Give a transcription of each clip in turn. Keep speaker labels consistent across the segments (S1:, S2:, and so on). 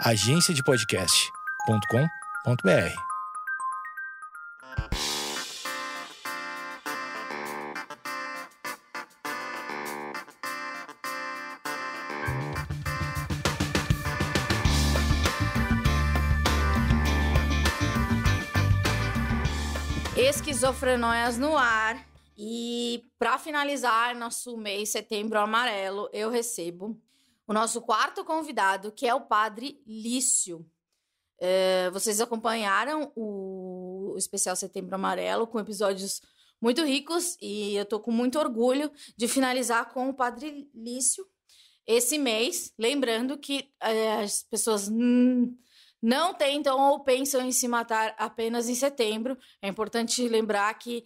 S1: agenciadepodcast.com.br.
S2: Esquizofrenóias no ar. E para finalizar nosso mês Setembro Amarelo, eu recebo o nosso quarto convidado, que é o Padre Lício. Vocês acompanharam o especial Setembro Amarelo com episódios muito ricos e eu tô com muito orgulho de finalizar com o Padre Lício esse mês. Lembrando que as pessoas não tentam ou pensam em se matar apenas em setembro. É importante lembrar que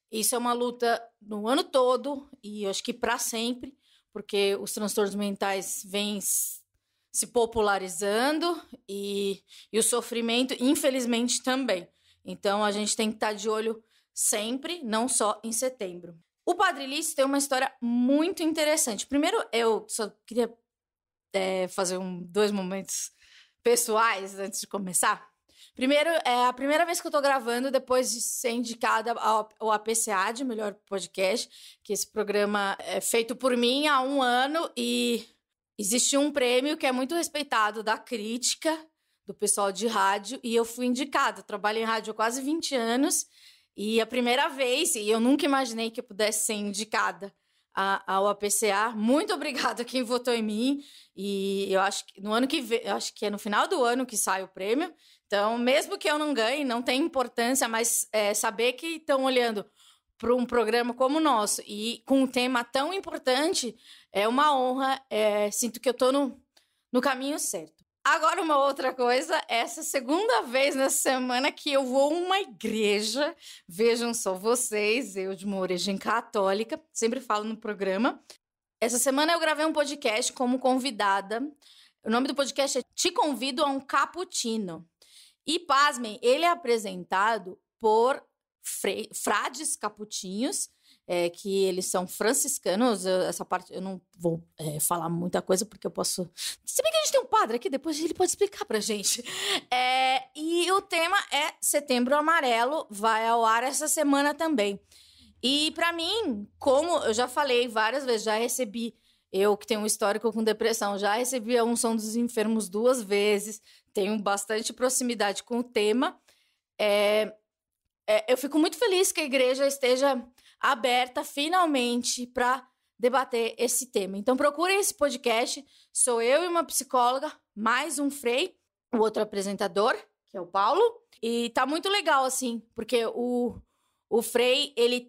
S2: isso é uma luta no ano todo e eu acho que para sempre, porque os transtornos mentais vêm se popularizando e o sofrimento, infelizmente, também. Então, a gente tem que estar de olho sempre, não só em setembro. O Padre Lício tem uma história muito interessante. Primeiro, eu só queria fazer dois momentos pessoais antes de começar. Primeiro, é a primeira vez que eu tô gravando depois de ser indicada ao APCA de Melhor Podcast, que esse programa é feito por mim há 1 ano e existe um prêmio que é muito respeitado da crítica, do pessoal de rádio, e eu fui indicada. Eu trabalho em rádio há quase 20 anos e a primeira vez, e eu nunca imaginei que eu pudesse ser indicada ao APCA. Muito obrigada a quem votou em mim. E eu acho que no ano que vem, eu acho que é no final do ano que sai o prêmio. Então, mesmo que eu não ganhe, não tem importância, mas saber que estão olhando para um programa como o nosso e com um tema tão importante é uma honra. Sinto que eu estou no caminho certo. Agora, uma outra coisa, essa segunda vez nessa semana que eu vou a uma igreja. Vejam só vocês, eu de uma origem católica, sempre falo no programa. Essa semana eu gravei um podcast como convidada. O nome do podcast é Te Convido a um Cappuccino. E, pasmem, ele é apresentado por frades capuchinhos, que eles são franciscanos. Essa parte eu não vou falar muita coisa, porque eu posso... Se bem que a gente tem um padre aqui, depois ele pode explicar pra gente. E o tema é Setembro Amarelo, vai ao ar essa semana também. E pra mim, como eu já falei várias vezes, já recebi... Eu, que tenho um histórico com depressão, já recebi a unção dos enfermos 2 vezes, tenho bastante proximidade com o tema. Eu fico muito feliz que a igreja esteja aberta, finalmente, para debater esse tema. Então, procurem esse podcast. Sou eu e uma psicóloga, mais um frei, o outro apresentador, que é o Paulo. E tá muito legal, assim, porque o frei, ele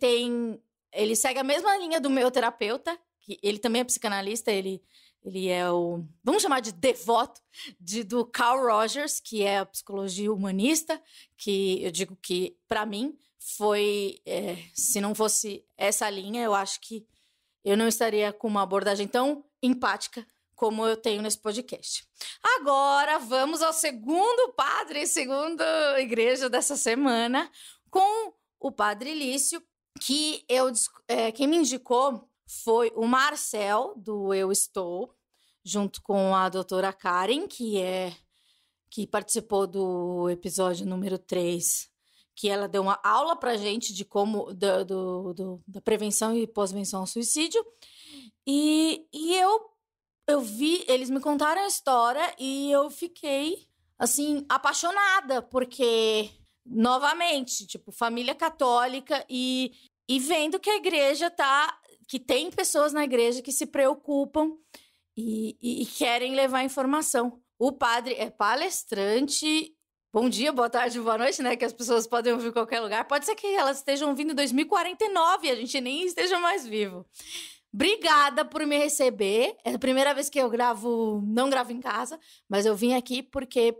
S2: segue a mesma linha do meu terapeuta, que ele também é psicanalista, ele é o... Vamos chamar de devoto do Carl Rogers, que é a psicologia humanista, que eu digo que, para mim, foi... se não fosse essa linha, eu acho que eu não estaria com uma abordagem tão empática como eu tenho nesse podcast. Agora, vamos ao segunda igreja dessa semana, com o Padre Lício, que quem me indicou foi o Marcel, do Eu Estou, junto com a doutora Karen, que participou do episódio número 3, que ela deu uma aula pra gente de como da prevenção e pós-venção ao suicídio. E eu vi, eles me contaram a história e eu fiquei, assim, apaixonada, porque, novamente, tipo, família católica e vendo que a igreja que tem pessoas na igreja que se preocupam e querem levar informação. O padre é palestrante. Bom dia, boa tarde, boa noite, né? Que as pessoas podem ouvir em qualquer lugar. Pode ser que elas estejam ouvindo em 2049 e a gente nem esteja mais vivo. Obrigada por me receber. É a primeira vez que eu não gravo em casa, mas eu vim aqui porque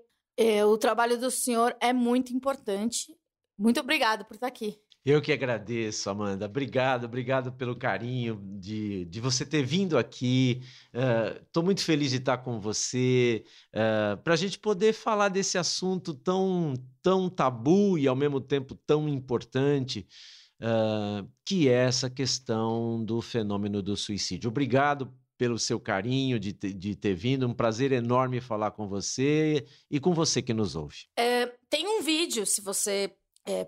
S2: o trabalho do senhor é muito importante. Muito obrigada por estar aqui.
S3: Eu que agradeço, Amanda. Obrigado pelo carinho de você ter vindo aqui. Estou muito feliz de estar com você, para a gente poder falar desse assunto tão tabu e, ao mesmo tempo, tão importante, que é essa questão do fenômeno do suicídio. Obrigado pelo seu carinho de ter vindo. Um prazer enorme falar com você e com você que nos ouve.
S2: Tem um vídeo, se você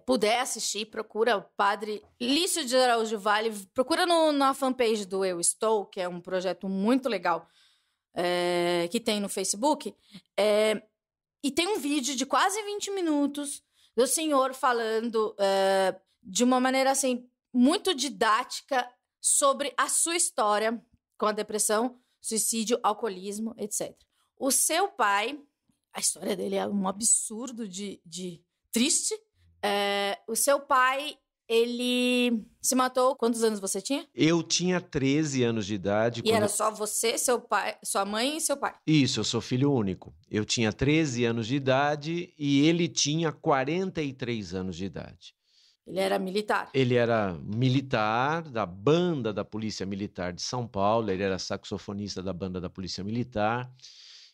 S2: puder assistir, procura o Padre Lício de Araújo Vale, procura na fanpage do Eu Estou, que é um projeto muito legal que tem no Facebook, e tem um vídeo de quase 20 minutos do senhor falando de uma maneira assim muito didática sobre a sua história com a depressão, suicídio, alcoolismo, etc. O seu pai, a história dele é um absurdo de triste. O seu pai, ele se matou... Quantos anos você tinha?
S3: Eu tinha 13 anos de idade.
S2: E era só você, seu pai, sua mãe e seu pai?
S3: Isso, eu sou filho único. Eu tinha 13 anos de idade e ele tinha 43 anos de idade.
S2: Ele era militar?
S3: Ele era militar da banda da Polícia Militar de São Paulo. Ele era saxofonista da banda da Polícia Militar.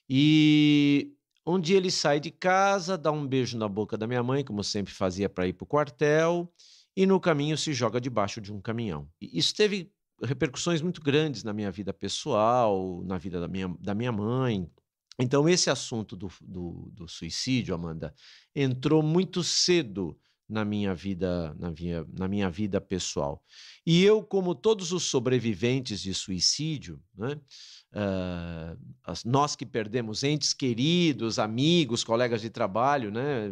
S3: E um dia ele sai de casa, dá um beijo na boca da minha mãe, como sempre fazia para ir para o quartel, e no caminho se joga debaixo de um caminhão. E isso teve repercussões muito grandes na minha vida pessoal, na vida da minha mãe. Então, esse assunto do suicídio, Amanda, entrou muito cedo na minha vida pessoal. E eu, como todos os sobreviventes de suicídio, né, nós que perdemos entes queridos, amigos, colegas de trabalho, né,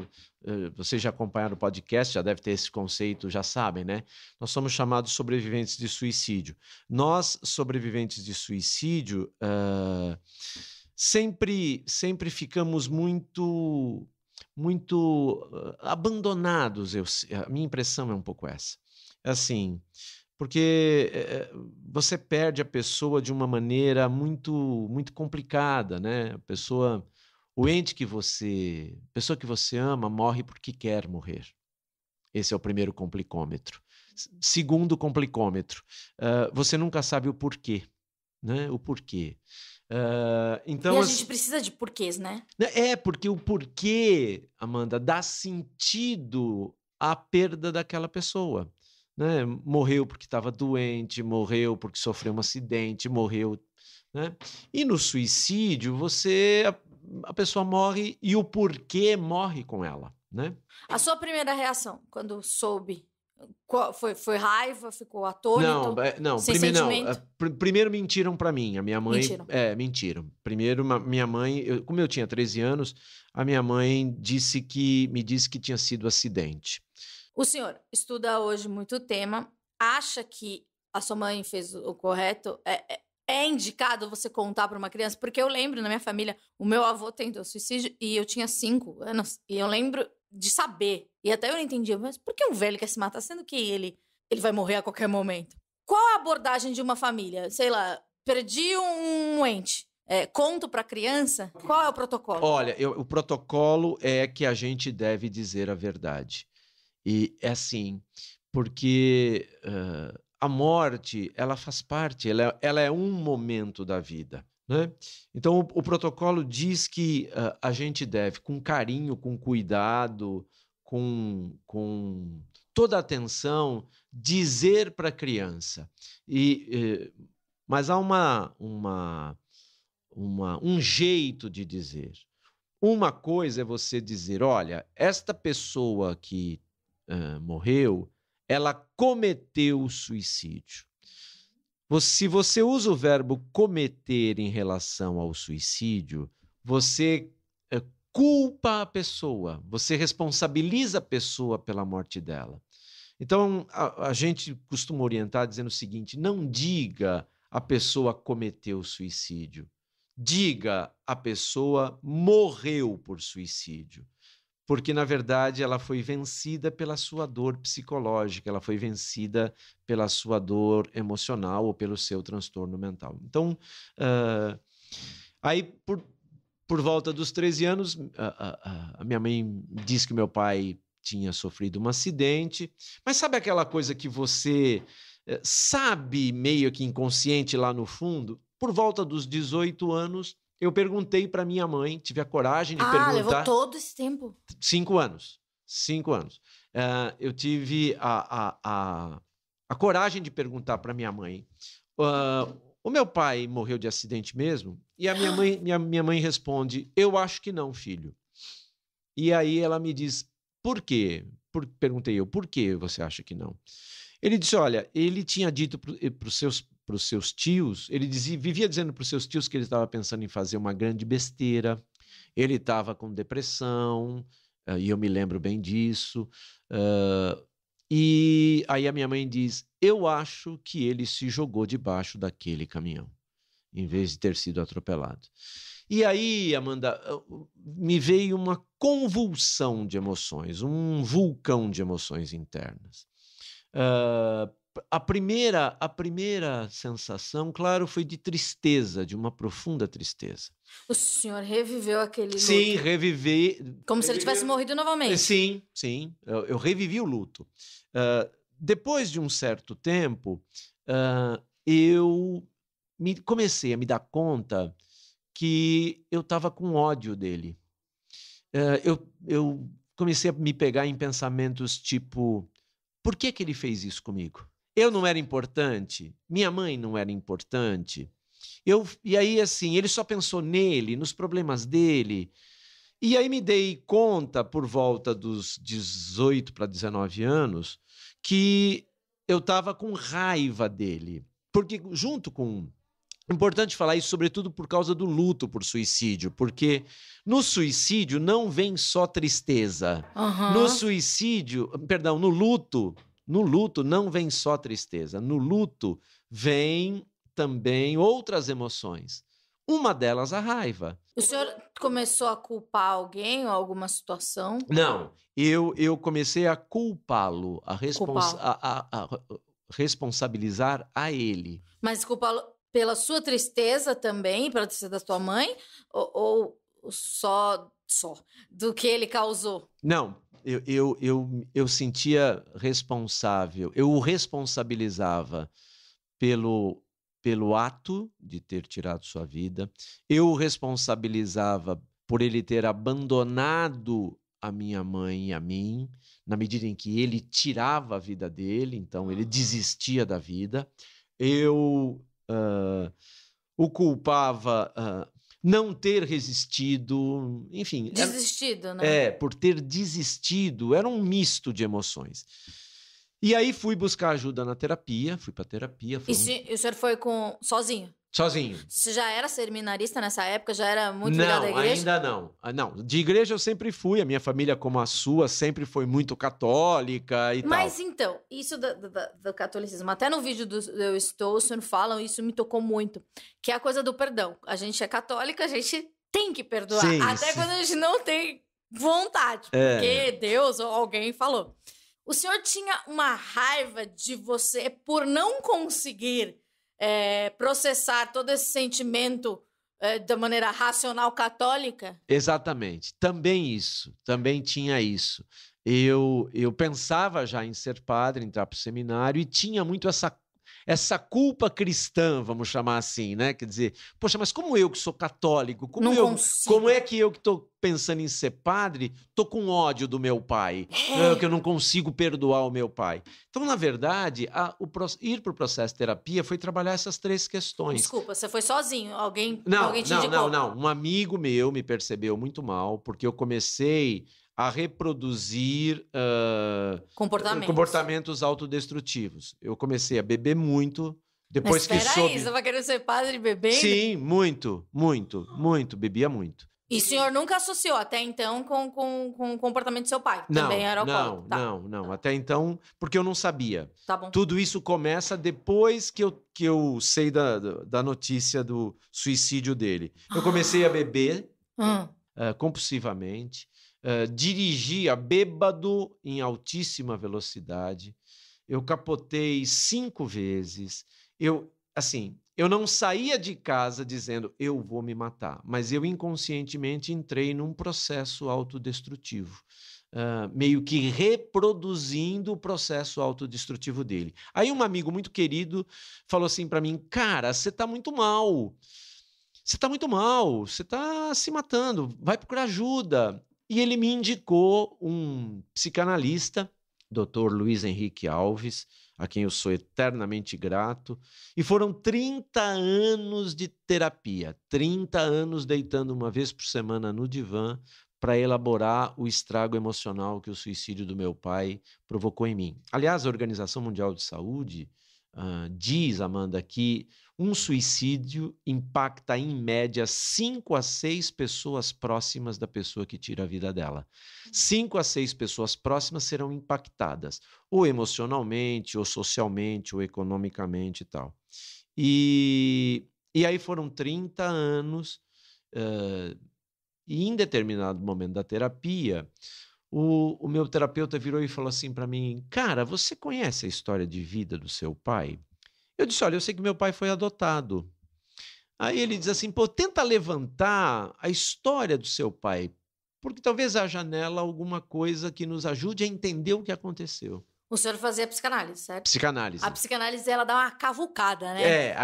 S3: vocês já acompanharam o podcast, já deve ter esse conceito, já sabem, né? Nós somos chamados sobreviventes de suicídio. Nós, sobreviventes de suicídio, sempre ficamos muito abandonados. A minha impressão é um pouco essa. Assim, porque você perde a pessoa de uma maneira muito complicada, né? Pessoa que você ama morre porque quer morrer. Esse é o primeiro complicômetro. Segundo complicômetro, você nunca sabe o porquê, né? O porquê. Então,
S2: e a gente precisa de porquês, né?
S3: Porque o porquê, Amanda, dá sentido à perda daquela pessoa, né? Morreu porque estava doente, morreu porque sofreu um acidente, morreu, né? E no suicídio, a pessoa morre e o porquê morre com ela, né?
S2: A sua primeira reação quando soube? Foi raiva? Ficou atônito?
S3: Não, primeiro mentiram para mim. A minha mãe... Mentiram. Primeiro, minha mãe... como eu tinha 13 anos, a minha mãe me disse que tinha sido acidente.
S2: O senhor estuda hoje muito o tema. Acha que a sua mãe fez o correto? É indicado você contar para uma criança? Porque eu lembro, na minha família, o meu avô tentou suicídio e eu tinha 5 anos. E eu lembro de saber. E até eu não entendia, mas por que um velho quer se matar, sendo que ele vai morrer a qualquer momento? Qual a abordagem de uma família? Sei lá, perdi um ente. Conto para a criança? Qual é o protocolo?
S3: Olha, o protocolo é que a gente deve dizer a verdade. E é assim, porque a morte, ela faz parte, ela é um momento da vida, né? Então, o protocolo diz que a gente deve, com carinho, com cuidado, com toda atenção, dizer para a criança. Mas há um jeito de dizer. Uma coisa é você dizer, olha, esta pessoa que morreu, ela cometeu suicídio. Se você usa o verbo cometer em relação ao suicídio, você culpa a pessoa, você responsabiliza a pessoa pela morte dela. Então, a gente costuma orientar dizendo o seguinte: não diga a pessoa cometeu suicídio, diga a pessoa morreu por suicídio. Porque, na verdade, ela foi vencida pela sua dor psicológica, ela foi vencida pela sua dor emocional ou pelo seu transtorno mental. Então, aí, por volta dos 13 anos, a minha mãe disse que meu pai tinha sofrido um acidente. Mas sabe aquela coisa que você sabe meio que inconsciente lá no fundo? Por volta dos 18 anos, eu perguntei para minha mãe, tive a coragem de perguntar...
S2: levou todo esse tempo?
S3: 5 anos. 5 anos. Eu tive a coragem de perguntar para minha mãe o meu pai morreu de acidente mesmo? E a minha mãe responde, eu acho que não, filho. E aí ela me diz, por quê? Perguntei eu, por que você acha que não? Ele disse, olha, ele tinha dito para os seus tios, vivia dizendo para os seus tios que ele estava pensando em fazer uma grande besteira, ele estava com depressão, e eu me lembro bem disso, e aí a minha mãe diz, eu acho que ele se jogou debaixo daquele caminhão, em vez de ter sido atropelado. E aí, Amanda, me veio uma convulsão de emoções, um vulcão de emoções internas. A primeira sensação, claro, foi de tristeza, de uma profunda tristeza.
S2: O senhor reviveu aquele luto?
S3: Sim, revivi.
S2: Como se ele tivesse morrido novamente?
S3: Sim. Eu revivi o luto. Depois de um certo tempo, eu comecei a me dar conta que eu estava com ódio dele. Eu comecei a me pegar em pensamentos tipo, por que ele fez isso comigo? Eu não era importante? Minha mãe não era importante? E aí, assim, ele só pensou nele, nos problemas dele. E aí me dei conta, por volta dos 18 para 19 anos, que eu estava com raiva dele. Porque junto com... Importante falar isso, sobretudo por causa do luto por suicídio, porque no suicídio não vem só tristeza. No luto não vem só tristeza. No luto vem também outras emoções. Uma delas, a raiva.
S2: O senhor começou a culpar alguém ou alguma situação?
S3: Não, eu comecei a culpá-lo, a responsabilizar a ele.
S2: Mas culpá-lo pela sua tristeza também, pela tristeza da sua mãe, ou só do que ele causou?
S3: Não, eu sentia responsável, eu o responsabilizava pelo ato de ter tirado sua vida, eu o responsabilizava por ele ter abandonado a minha mãe e a mim, na medida em que ele tirava a vida dele, então ele desistia da vida. Eu o culpava não ter resistido, enfim...
S2: Desistido, né?
S3: Por ter desistido, era um misto de emoções. E aí fui buscar ajuda na terapia, fui para terapia.
S2: E o senhor foi sozinho?
S3: Sozinho.
S2: Você já era seminarista nessa época? Já era muito ligado à igreja?
S3: Ainda não. Não, de igreja eu sempre fui. A minha família, como a sua, sempre foi muito católica e tal.
S2: Mas então, isso do catolicismo, até no vídeo do Eu Estou, o senhor fala, isso me tocou muito, que é a coisa do perdão. A gente é católica, a gente tem que perdoar.
S3: Sim,
S2: até quando a gente não tem vontade, porque Deus ou alguém falou. O senhor tinha uma raiva de você por não conseguir processar todo esse sentimento da maneira racional católica?
S3: Exatamente. Também tinha isso. Eu pensava já em ser padre, entrar para o seminário, e tinha muito essa culpa cristã, vamos chamar assim, né? Quer dizer, poxa, mas como eu que sou católico, como é que eu que estou pensando em ser padre, estou com ódio do meu pai, que eu não consigo perdoar o meu pai. Então, na verdade, ir para o processo de terapia foi trabalhar essas três questões.
S2: Desculpa, você foi sozinho? Alguém te indicou?
S3: Não. Um amigo meu me percebeu muito mal, porque eu comecei a reproduzir comportamentos autodestrutivos. Eu comecei a beber muito. Depois
S2: Mas espera aí, você vai querer ser padre bebendo?
S3: Sim, muito. Bebia muito.
S2: E o senhor nunca associou até então com o comportamento do seu pai? Também era alcoólatra?
S3: Não. Até então, porque eu não sabia.
S2: Tá bom.
S3: Tudo isso começa depois que eu sei da notícia do suicídio dele. Eu comecei a beber compulsivamente. Dirigia bêbado em altíssima velocidade. Eu capotei 5 vezes. Eu não saía de casa dizendo eu vou me matar, mas eu inconscientemente entrei num processo autodestrutivo, meio que reproduzindo o processo autodestrutivo dele. Aí um amigo muito querido falou assim para mim, cara, você está muito mal, você está se matando, vai procurar ajuda. E ele me indicou um psicanalista, Dr. Luiz Henrique Alves, a quem eu sou eternamente grato. E foram 30 anos de terapia, 30 anos deitando uma vez por semana no divã para elaborar o estrago emocional que o suicídio do meu pai provocou em mim. Aliás, a Organização Mundial de Saúde diz, Amanda, que um suicídio impacta, em média, 5 a 6 pessoas próximas da pessoa que tira a vida dela. 5 a 6 pessoas próximas serão impactadas, ou emocionalmente, ou socialmente, ou economicamente e tal. E aí foram 30 anos, e em determinado momento da terapia, o meu terapeuta virou e falou assim para mim: cara, você conhece a história de vida do seu pai? Eu disse: olha, eu sei que meu pai foi adotado. Aí ele diz assim: pô, tenta levantar a história do seu pai, porque talvez haja nela alguma coisa que nos ajude a entender o que aconteceu.
S2: O senhor fazia psicanálise, certo?
S3: Psicanálise.
S2: A psicanálise, ela dá uma cavucada, né?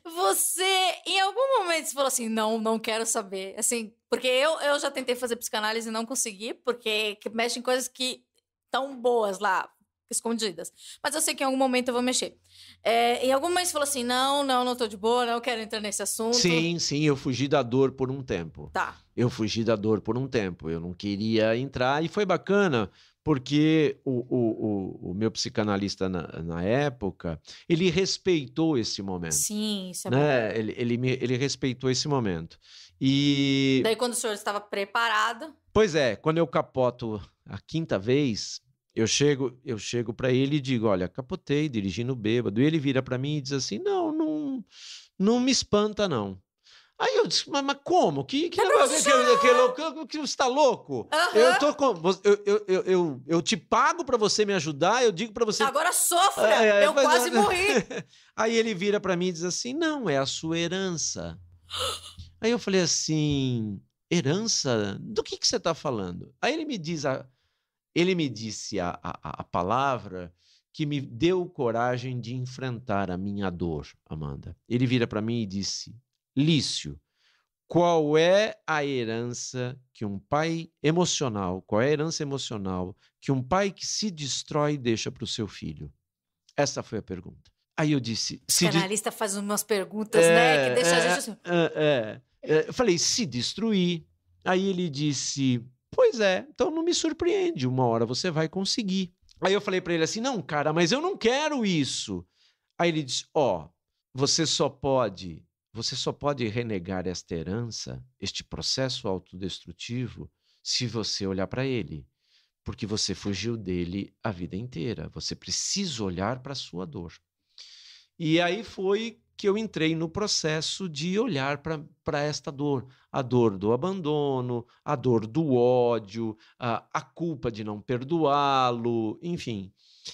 S2: Você, em algum momento, você falou assim, não quero saber. Assim, porque eu já tentei fazer psicanálise e não consegui, porque mexe em coisas que estão boas lá, escondidas. Mas eu sei que em algum momento eu vou mexer. Em algum momento você falou assim, não tô de boa, não quero entrar nesse assunto.
S3: Sim, eu fugi da dor por um tempo.
S2: Tá.
S3: Eu fugi da dor por um tempo. Eu não queria entrar e foi bacana, porque o meu psicanalista na época, ele respeitou esse momento.
S2: Sim, isso é
S3: né?
S2: bom.
S3: Ele respeitou esse momento. E
S2: daí quando o senhor estava preparado...
S3: Pois é, quando eu capoto a 5ª vez, eu chego para ele e digo, olha, capotei dirigindo bêbado. E ele vira para mim e diz assim, não me espanta, não. Aí eu disse, mas como? Que você está louco?
S2: Uhum.
S3: Eu te pago para você me ajudar, eu digo para você...
S2: Agora sofra, eu quase morri.
S3: Aí ele vira para mim e diz assim, não, é a sua herança. Aí eu falei assim, herança? Do que você está falando? Aí ele me disse a palavra que me deu coragem de enfrentar a minha dor, Amanda. Ele vira para mim e disse, Lício, qual é a herança emocional que um pai que se destrói deixa para o seu filho? Essa foi a pergunta. Aí eu disse...
S2: O psicanalista faz umas perguntas, né? Que deixa a gente assim...
S3: Eu falei, se destruir. Aí ele disse, pois é, então não me surpreende, uma hora você vai conseguir. Aí eu falei para ele assim, não, cara, mas eu não quero isso. Aí ele disse, você só pode renegar esta herança, este processo autodestrutivo, se você olhar para ele, porque você fugiu dele a vida inteira. Você precisa olhar para a sua dor. E aí foi que eu entrei no processo de olhar para esta dor. A dor do abandono, a dor do ódio, a culpa de não perdoá-lo, enfim.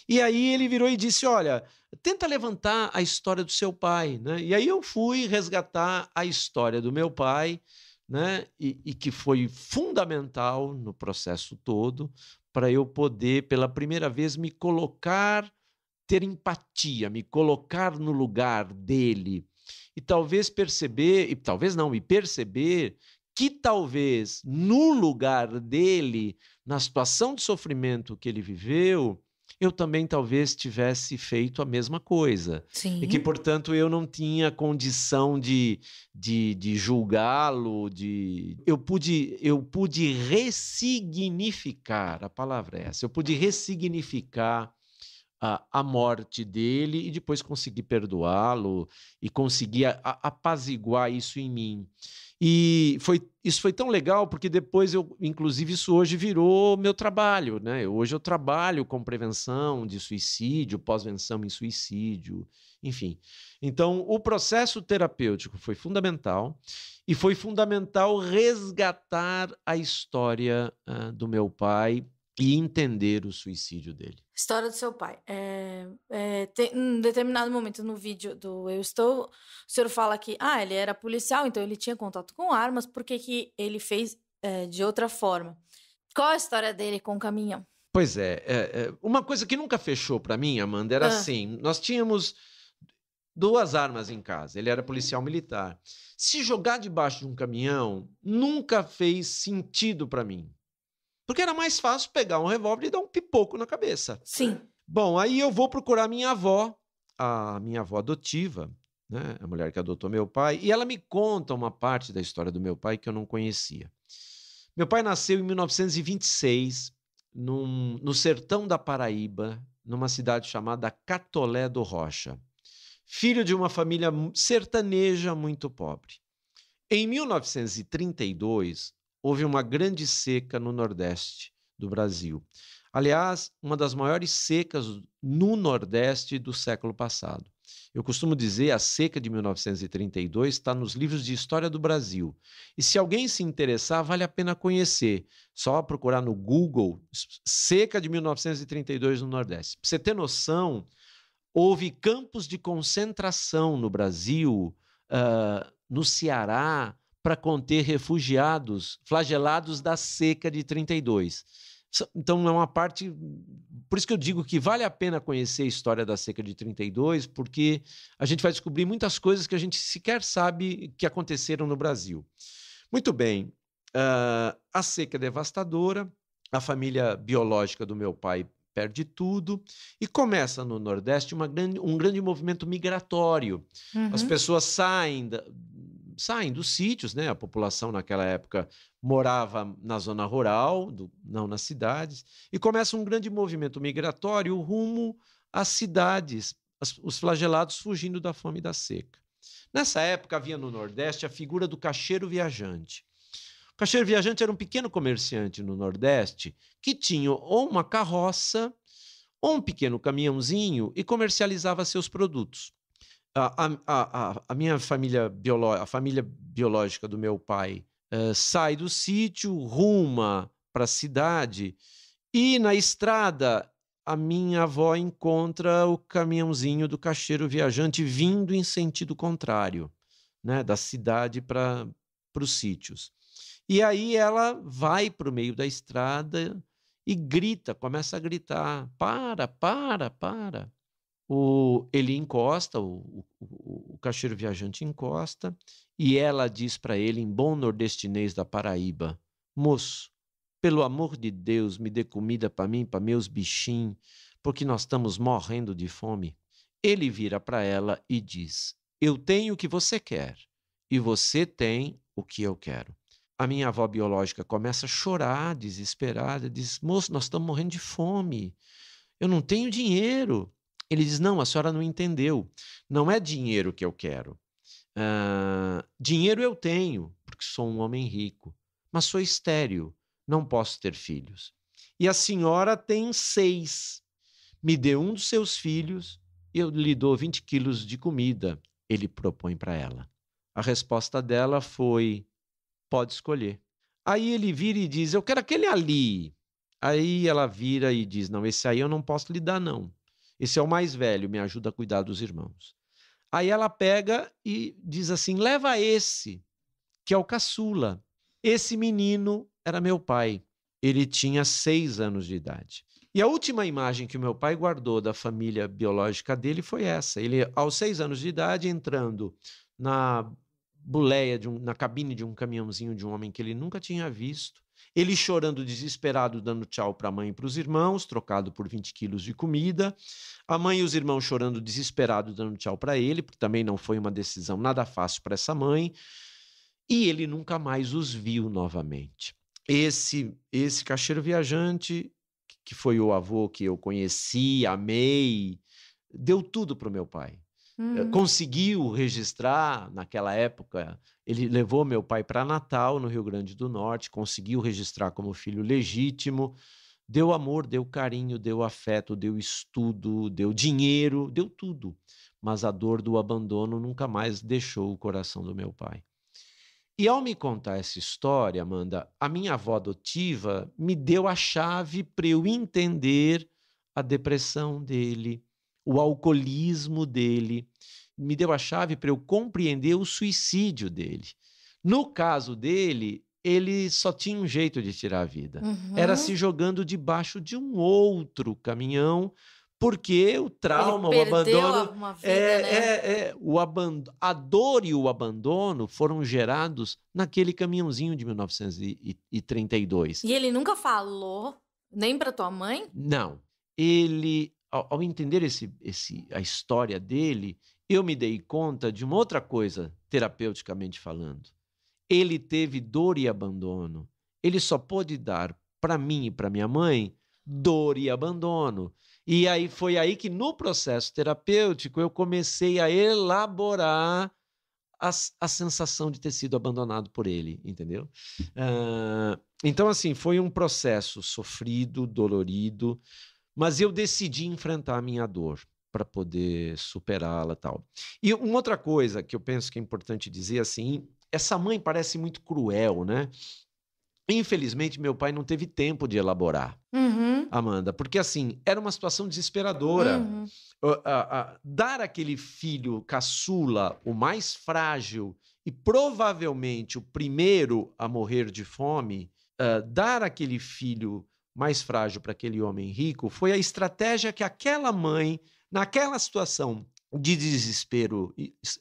S3: E aí ele virou e disse, olha, tenta levantar a história do seu pai, né? E aí eu fui resgatar a história do meu pai, né? E que foi fundamental no processo todo para eu poder, pela primeira vez, ter empatia, me colocar no lugar dele e perceber que talvez no lugar dele, na situação de sofrimento que ele viveu, eu também talvez tivesse feito a mesma coisa.
S2: Sim.
S3: E que, portanto, eu não tinha condição de julgá-lo, eu pude ressignificar, a palavra é essa, eu pude ressignificar a morte dele e depois conseguir perdoá-lo e conseguir apaziguar isso em mim. E isso foi tão legal porque depois inclusive isso hoje virou meu trabalho, né? Hoje eu trabalho com prevenção de suicídio, pós-venção em suicídio, enfim. Então, o processo terapêutico foi fundamental e foi fundamental resgatar a história do meu pai e entender o suicídio dele.
S2: História do seu pai. Tem um determinado momento no vídeo do Eu Estou, o senhor fala que ele era policial, então ele tinha contato com armas, por que ele fez de outra forma? Qual a história dele com o caminhão?
S3: Pois uma coisa que nunca fechou para mim, Amanda, era assim, nós tínhamos 2 armas em casa, ele era policial militar. Se jogar debaixo de um caminhão nunca fez sentido para mim. Porque era mais fácil pegar um revólver e dar um pipoco na cabeça.
S2: Sim.
S3: Bom, aí eu vou procurar minha avó, a minha avó adotiva, né? A mulher que adotou meu pai, e ela me conta uma parte da história do meu pai que eu não conhecia. Meu pai nasceu em 1926, no sertão da Paraíba, numa cidade chamada Catolé do Rocha. Filho de uma família sertaneja muito pobre. Em 1932, houve uma grande seca no Nordeste do Brasil. Aliás, uma das maiores secas no Nordeste do século passado. Eu costumo dizer, a seca de 1932 está nos livros de história do Brasil. E se alguém se interessar, vale a pena conhecer. Só procurar no Google, seca de 1932 no Nordeste. Para você ter noção, houve campos de concentração no Brasil, no Ceará, para conter refugiados flagelados da seca de 32. Então, é uma parte... Por isso que eu digo que vale a pena conhecer a história da seca de 32, porque a gente vai descobrir muitas coisas que a gente sequer sabe que aconteceram no Brasil. Muito bem, a seca é devastadora, a família biológica do meu pai perde tudo, e começa no Nordeste um grande movimento migratório. As pessoas saem dos sítios, né? A população naquela época morava na zona rural, não nas cidades, e começa um grande movimento migratório rumo às cidades, os flagelados fugindo da fome e da seca. Nessa época havia no Nordeste a figura do caixeiro viajante. O caixeiro viajante era um pequeno comerciante no Nordeste que tinha ou uma carroça ou um pequeno caminhãozinho e comercializava seus produtos. A minha família a família biológica do meu pai sai do sítio, ruma para a cidade, e na estrada a minha avó encontra o caminhãozinho do caixeiro viajante vindo em sentido contrário, né, da cidade para os sítios. E aí ela vai para o meio da estrada e grita, começa a gritar: para. Ele encosta, o caixeiro viajante encosta, e ela diz para ele, em bom nordestinês da Paraíba: moço, pelo amor de Deus, me dê comida para mim, para meus bichinhos, porque nós estamos morrendo de fome. Ele vira para ela e diz: eu tenho o que você quer, e você tem o que eu quero. A minha avó biológica começa a chorar, desesperada, diz: moço, nós estamos morrendo de fome, eu não tenho dinheiro. Ele diz: não, a senhora não entendeu. Não é dinheiro que eu quero. Dinheiro eu tenho, porque sou um homem rico, mas sou estéril, não posso ter filhos. E a senhora tem 6. Me dê um dos seus filhos e eu lhe dou 20 quilos de comida. Ele propõe para ela. A resposta dela foi: pode escolher. Aí ele vira e diz: eu quero aquele ali. Aí ela vira e diz: não, esse aí eu não posso lhe dar, não. Esse é o mais velho, me ajuda a cuidar dos irmãos. Aí ela pega e diz assim: leva esse, que é o caçula. Esse menino era meu pai. Ele tinha 6 anos de idade. E a última imagem que o meu pai guardou da família biológica dele foi essa. Ele, aos 6 anos de idade, entrando na boleia, na cabine de um caminhãozinho de um homem que ele nunca tinha visto. Ele chorando desesperado, dando tchau para a mãe e para os irmãos, trocado por 20 quilos de comida. A mãe e os irmãos chorando desesperados, dando tchau para ele, porque também não foi uma decisão nada fácil para essa mãe. E ele nunca mais os viu novamente. Esse caixeiro viajante, que foi o avô que eu conheci, amei, deu tudo para o meu pai. Conseguiu registrar, naquela época, ele levou meu pai para Natal, no Rio Grande do Norte, conseguiu registrar como filho legítimo, deu amor, deu carinho, deu afeto, deu estudo, deu dinheiro, deu tudo. Mas a dor do abandono nunca mais deixou o coração do meu pai. E ao me contar essa história, Amanda, a minha avó adotiva me deu a chave para eu entender a depressão dele, o alcoolismo dele, me deu a chave para eu compreender o suicídio dele. No caso dele, ele só tinha um jeito de tirar a vida. Era se jogando debaixo de um outro caminhão, porque o trauma, o abandono...
S2: Uma vida,
S3: a dor e o abandono foram gerados naquele caminhãozinho de 1932.
S2: E ele nunca falou nem para tua mãe?
S3: Não. Ele... ao entender a história dele, eu me dei conta de uma outra coisa, terapeuticamente falando. Ele teve dor e abandono. Ele só pôde dar para mim e para minha mãe dor e abandono. E aí foi aí que, no processo terapêutico, eu comecei a elaborar a sensação de ter sido abandonado por ele, entendeu? Então, assim, foi um processo sofrido, dolorido, mas eu decidi enfrentar a minha dor para poder superá-la e tal. E uma outra coisa que eu penso que é importante dizer, assim, essa mãe parece muito cruel, né? Infelizmente, meu pai não teve tempo de elaborar, Amanda, porque, assim, era uma situação desesperadora. Dar aquele filho caçula, o mais frágil e provavelmente o primeiro a morrer de fome, dar aquele filho mais frágil para aquele homem rico foi a estratégia que aquela mãe, naquela situação de desespero,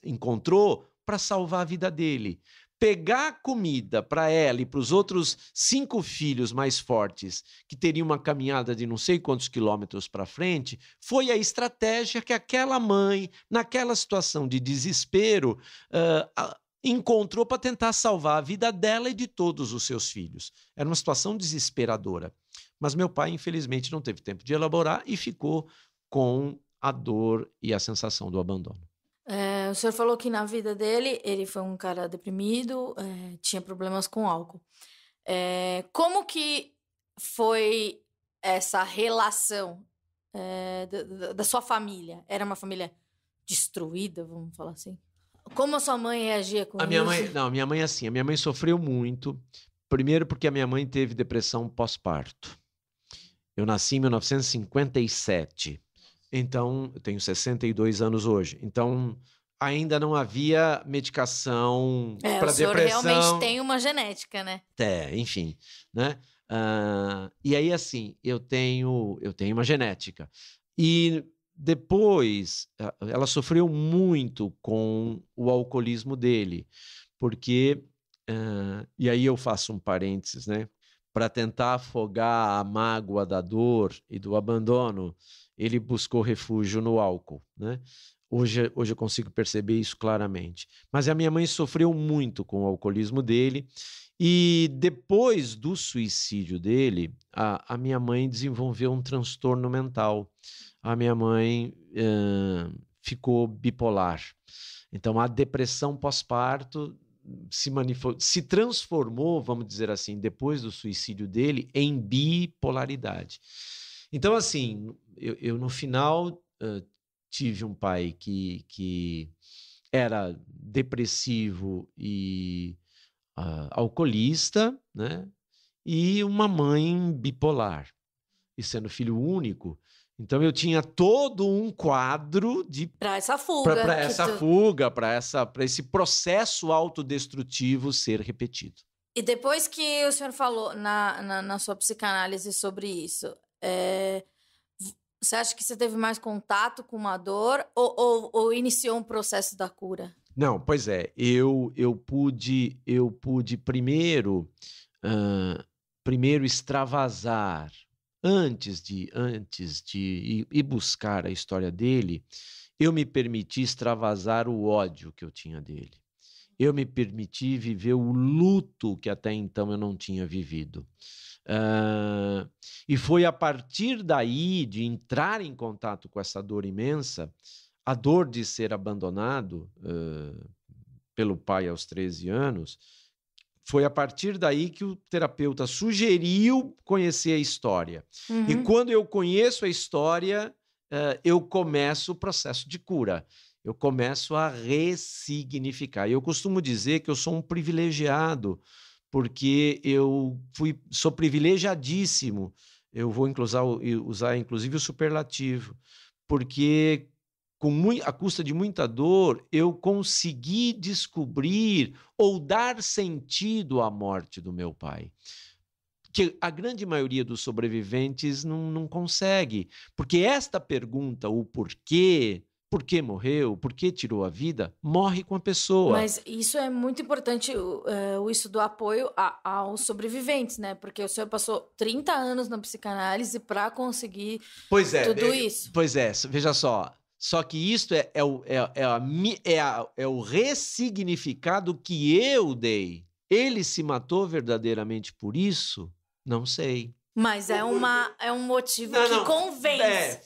S3: encontrou para salvar a vida dele. Pegar comida para ela e para os outros 5 filhos mais fortes, que teriam uma caminhada de não sei quantos quilômetros para frente, foi a estratégia que aquela mãe, naquela situação de desespero, encontrou para tentar salvar a vida dela e de todos os seus filhos. Era uma situação desesperadora. Mas meu pai, infelizmente, não teve tempo de elaborar e ficou com a dor e a sensação do abandono.
S2: O senhor falou que na vida dele, ele foi um cara deprimido, tinha problemas com álcool. Como que foi essa relação da sua família? Era uma família destruída, vamos falar assim? Como a sua mãe reagia com isso?
S3: Minha mãe assim, a minha mãe sofreu muito. Primeiro porque a minha mãe teve depressão pós-parto. Eu nasci em 1957. Então, eu tenho 62 anos hoje. Então, ainda não havia medicação para depressão.
S2: O senhor realmente tem uma genética, né?
S3: Enfim, né? E aí, assim, eu tenho uma genética. E depois, ela sofreu muito com o alcoolismo dele, porque, e aí eu faço um parênteses, né? Para tentar afogar a mágoa da dor e do abandono, ele buscou refúgio no álcool, né? Hoje eu consigo perceber isso claramente. Mas a minha mãe sofreu muito com o alcoolismo dele e depois do suicídio dele, a minha mãe desenvolveu um transtorno mental. A minha mãe ficou bipolar. Então, a depressão pós-parto se transformou, vamos dizer assim, depois do suicídio dele, em bipolaridade. Então, assim, eu no final tive um pai que era depressivo e alcoolista, né? E uma mãe bipolar. E sendo filho único, então eu tinha todo um quadro para essa fuga, para esse processo autodestrutivo ser repetido.
S2: E depois que o senhor falou na sua psicanálise sobre isso, você acha que você teve mais contato com uma dor ou iniciou um processo da cura?
S3: Não, pois é, eu pude primeiro extravasar. Antes de ir buscar a história dele, eu me permiti extravasar o ódio que eu tinha dele. Eu me permiti viver o luto que até então eu não tinha vivido. E foi a partir daí, de entrar em contato com essa dor imensa, a dor de ser abandonado pelo pai aos 13 anos, foi a partir daí que o terapeuta sugeriu conhecer a história. E quando eu conheço a história, eu começo o processo de cura. Eu começo a ressignificar. E eu costumo dizer que eu sou um privilegiado, porque sou privilegiadíssimo. Eu vou usar inclusive o superlativo, porque à custa de muita dor, eu consegui descobrir ou dar sentido à morte do meu pai. Que a grande maioria dos sobreviventes não consegue. Porque esta pergunta, o porquê, por que morreu, por que tirou a vida, morre com a pessoa.
S2: Mas isso é muito importante, isso do apoio aos sobreviventes, né? Porque o senhor passou 30 anos na psicanálise para conseguir tudo isso.
S3: Pois é, veja só. Só que isso é o ressignificado que eu dei. Ele se matou verdadeiramente por isso? Não sei.
S2: Mas é um motivo que convence.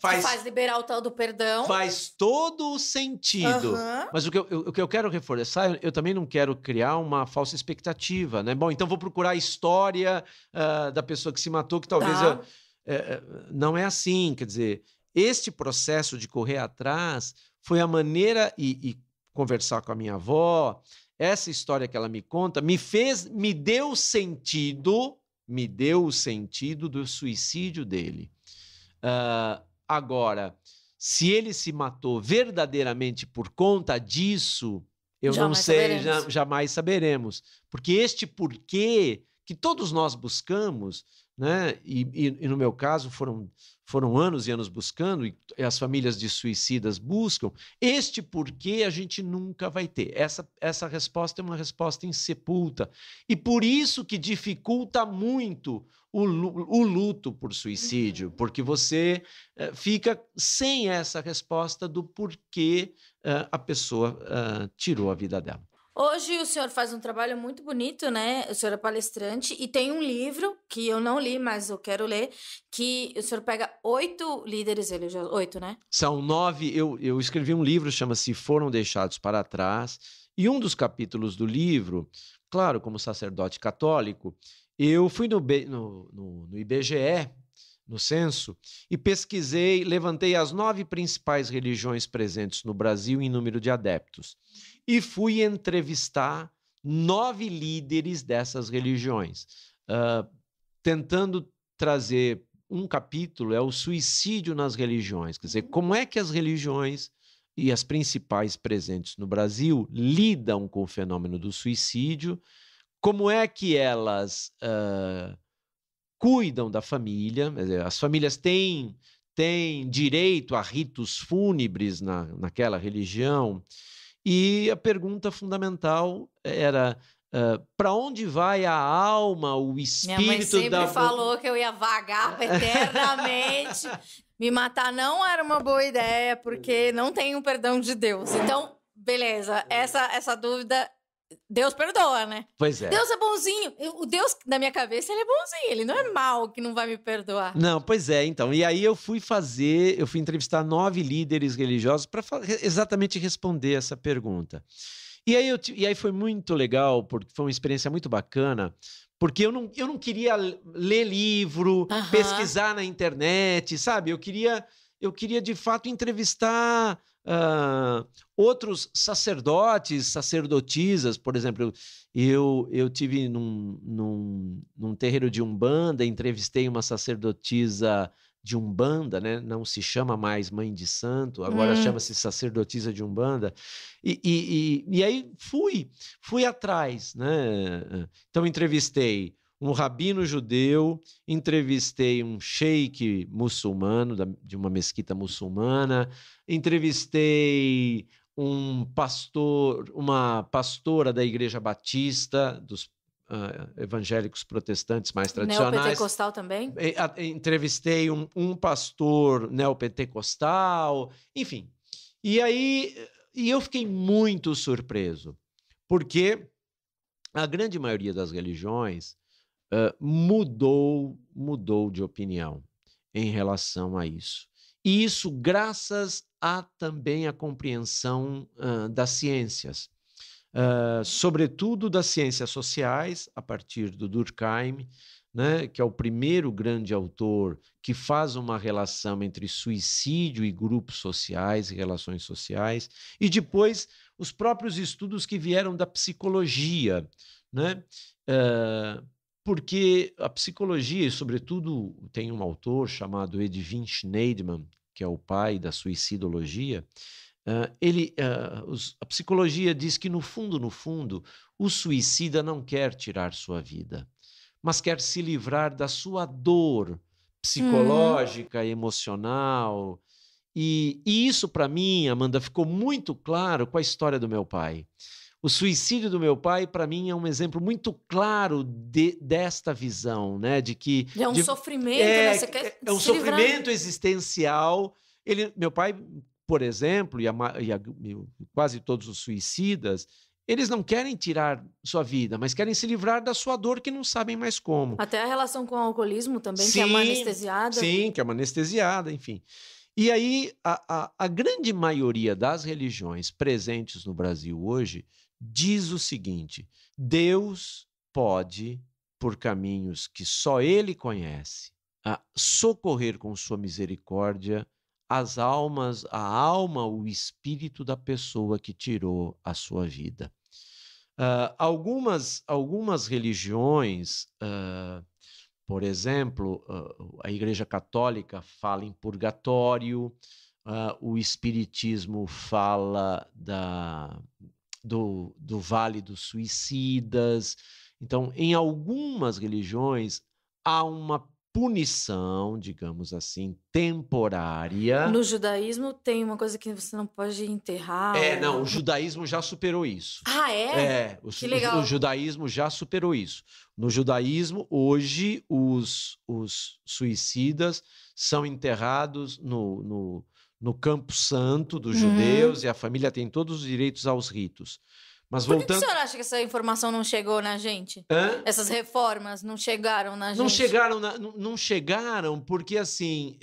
S3: Faz
S2: liberar o tal do perdão.
S3: Faz todo o sentido. Mas o que eu quero reforçar, eu também não quero criar uma falsa expectativa, né? Bom, então vou procurar a história da pessoa que se matou, que talvez não é assim. Quer dizer, este processo de correr atrás foi a maneira, e conversar com a minha avó, essa história que ela me conta, me deu o sentido do suicídio dele. Agora, se ele se matou verdadeiramente por conta disso, eu não sei, jamais saberemos. Porque este porquê que todos nós buscamos, né? E no meu caso foram anos e anos buscando, e as famílias de suicidas buscam, este porquê a gente nunca vai ter. Essa resposta é uma resposta insepulta. E por isso que dificulta muito o luto por suicídio, porque você fica sem essa resposta do porquê a pessoa tirou a vida dela.
S2: Hoje o senhor faz um trabalho muito bonito, né? O senhor é palestrante e tem um livro que eu não li, mas eu quero ler, que o senhor pega 8 líderes religiosos, 8, né?
S3: São 9, eu escrevi um livro, chama-se Foram Deixados para Trás, e um dos capítulos do livro, claro, como sacerdote católico, eu fui no IBGE, no censo, e pesquisei, levantei as 9 principais religiões presentes no Brasil em número de adeptos. E fui entrevistar 9 líderes dessas religiões, tentando trazer um capítulo, é o suicídio nas religiões. Quer dizer, como é que as religiões e as principais presentes no Brasil lidam com o fenômeno do suicídio, como é que elas cuidam da família, quer dizer, as famílias têm direito a ritos fúnebres naquela religião. E a pergunta fundamental era para onde vai a alma, o espírito da...
S2: Minha mãe sempre falou que eu ia vagar eternamente. Me matar não era uma boa ideia, porque não tem o perdão de Deus. Então, beleza, essa dúvida... Deus perdoa, né?
S3: Pois é.
S2: Deus é bonzinho. O Deus, na minha cabeça, ele é bonzinho. Ele não é mau, que não vai me perdoar.
S3: Não, pois é, então. E aí eu fui entrevistar 9 líderes religiosos para exatamente responder essa pergunta. E aí foi muito legal, porque foi uma experiência muito bacana, porque eu não queria ler livro, pesquisar na internet, sabe? Eu queria de fato entrevistar outros sacerdotes, sacerdotisas. Por exemplo, eu tive num terreiro de Umbanda, entrevistei uma sacerdotisa de Umbanda, né? Não se chama mais mãe de santo, agora chama-se sacerdotisa de Umbanda, e aí fui atrás, né? Então entrevistei um rabino judeu, entrevistei um sheik muçulmano, de uma mesquita muçulmana, entrevistei uma pastora da Igreja Batista, dos evangélicos protestantes mais tradicionais.
S2: Neopentecostal também?
S3: Entrevistei um pastor neopentecostal, enfim. E eu fiquei muito surpreso, porque a grande maioria das religiões mudou de opinião em relação a isso. E isso graças também à compreensão das ciências, sobretudo das ciências sociais, a partir do Durkheim, né, que é o primeiro grande autor que faz uma relação entre suicídio e grupos sociais e relações sociais, e depois os próprios estudos que vieram da psicologia, né? Porque a psicologia, e sobretudo tem um autor chamado Edwin Schneidman, que é o pai da suicidologia, a psicologia diz que, no fundo, o suicida não quer tirar sua vida, mas quer se livrar da sua dor psicológica, emocional, E isso, para mim, Amanda, ficou muito claro com a história do meu pai. O suicídio do meu pai, para mim, é um exemplo muito claro desta visão, né? De que
S2: É um sofrimento, né? Você quer
S3: é um
S2: se livrar.
S3: sofrimento existencial. Meu pai, por exemplo, e quase todos os suicidas, eles não querem tirar sua vida, mas querem se livrar da sua dor que não sabem mais como.
S2: Até a relação com o alcoolismo também,
S3: Sim,
S2: que é uma anestesiada.
S3: Sim, que é uma anestesiada, enfim. E aí, a grande maioria das religiões presentes no Brasil hoje diz o seguinte: Deus pode, por caminhos que só Ele conhece, socorrer com sua misericórdia as almas, a alma, o espírito da pessoa que tirou a sua vida. Algumas religiões, por exemplo, a Igreja Católica fala em purgatório, o Espiritismo fala do Vale dos Suicidas. Então, em algumas religiões, há uma punição, digamos assim, temporária.
S2: No judaísmo tem uma coisa que você não pode enterrar.
S3: Não, o judaísmo já superou isso.
S2: Ah, é?
S3: Que legal. O judaísmo já superou isso. No judaísmo, hoje, os suicidas são enterrados no Campo Santo dos judeus, e a família tem todos os direitos aos ritos. Mas
S2: Por que o senhor acha que essa informação não chegou na gente? Essas reformas não chegaram na gente?
S3: Não chegaram porque, assim,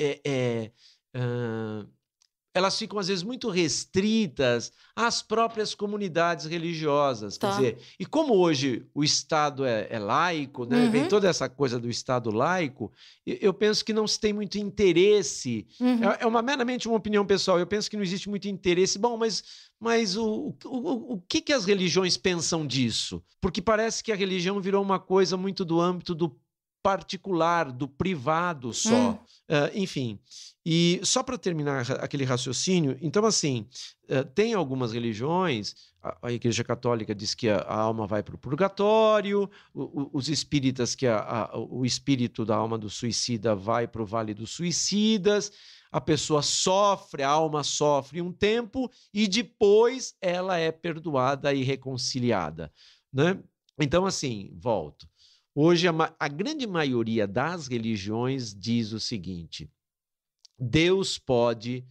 S3: elas ficam, às vezes, muito restritas às próprias comunidades religiosas. Quer dizer, e como hoje o Estado é laico, né? Vem toda essa coisa do Estado laico, eu penso que não se tem muito interesse. É meramente uma opinião pessoal. Eu penso que não existe muito interesse. Bom, mas o que as religiões pensam disso? Porque parece que a religião virou uma coisa muito do âmbito do particular, do privado só. Enfim, e só para terminar aquele raciocínio, então, assim, tem algumas religiões, a Igreja Católica diz que a alma vai para o purgatório, os espíritas que o espírito da alma do suicida vai para o Vale dos Suicidas, a pessoa sofre, a alma sofre um tempo e depois ela é perdoada e reconciliada, né? Então, assim, volto. Hoje, a grande maioria das religiões diz o seguinte: Deus pode,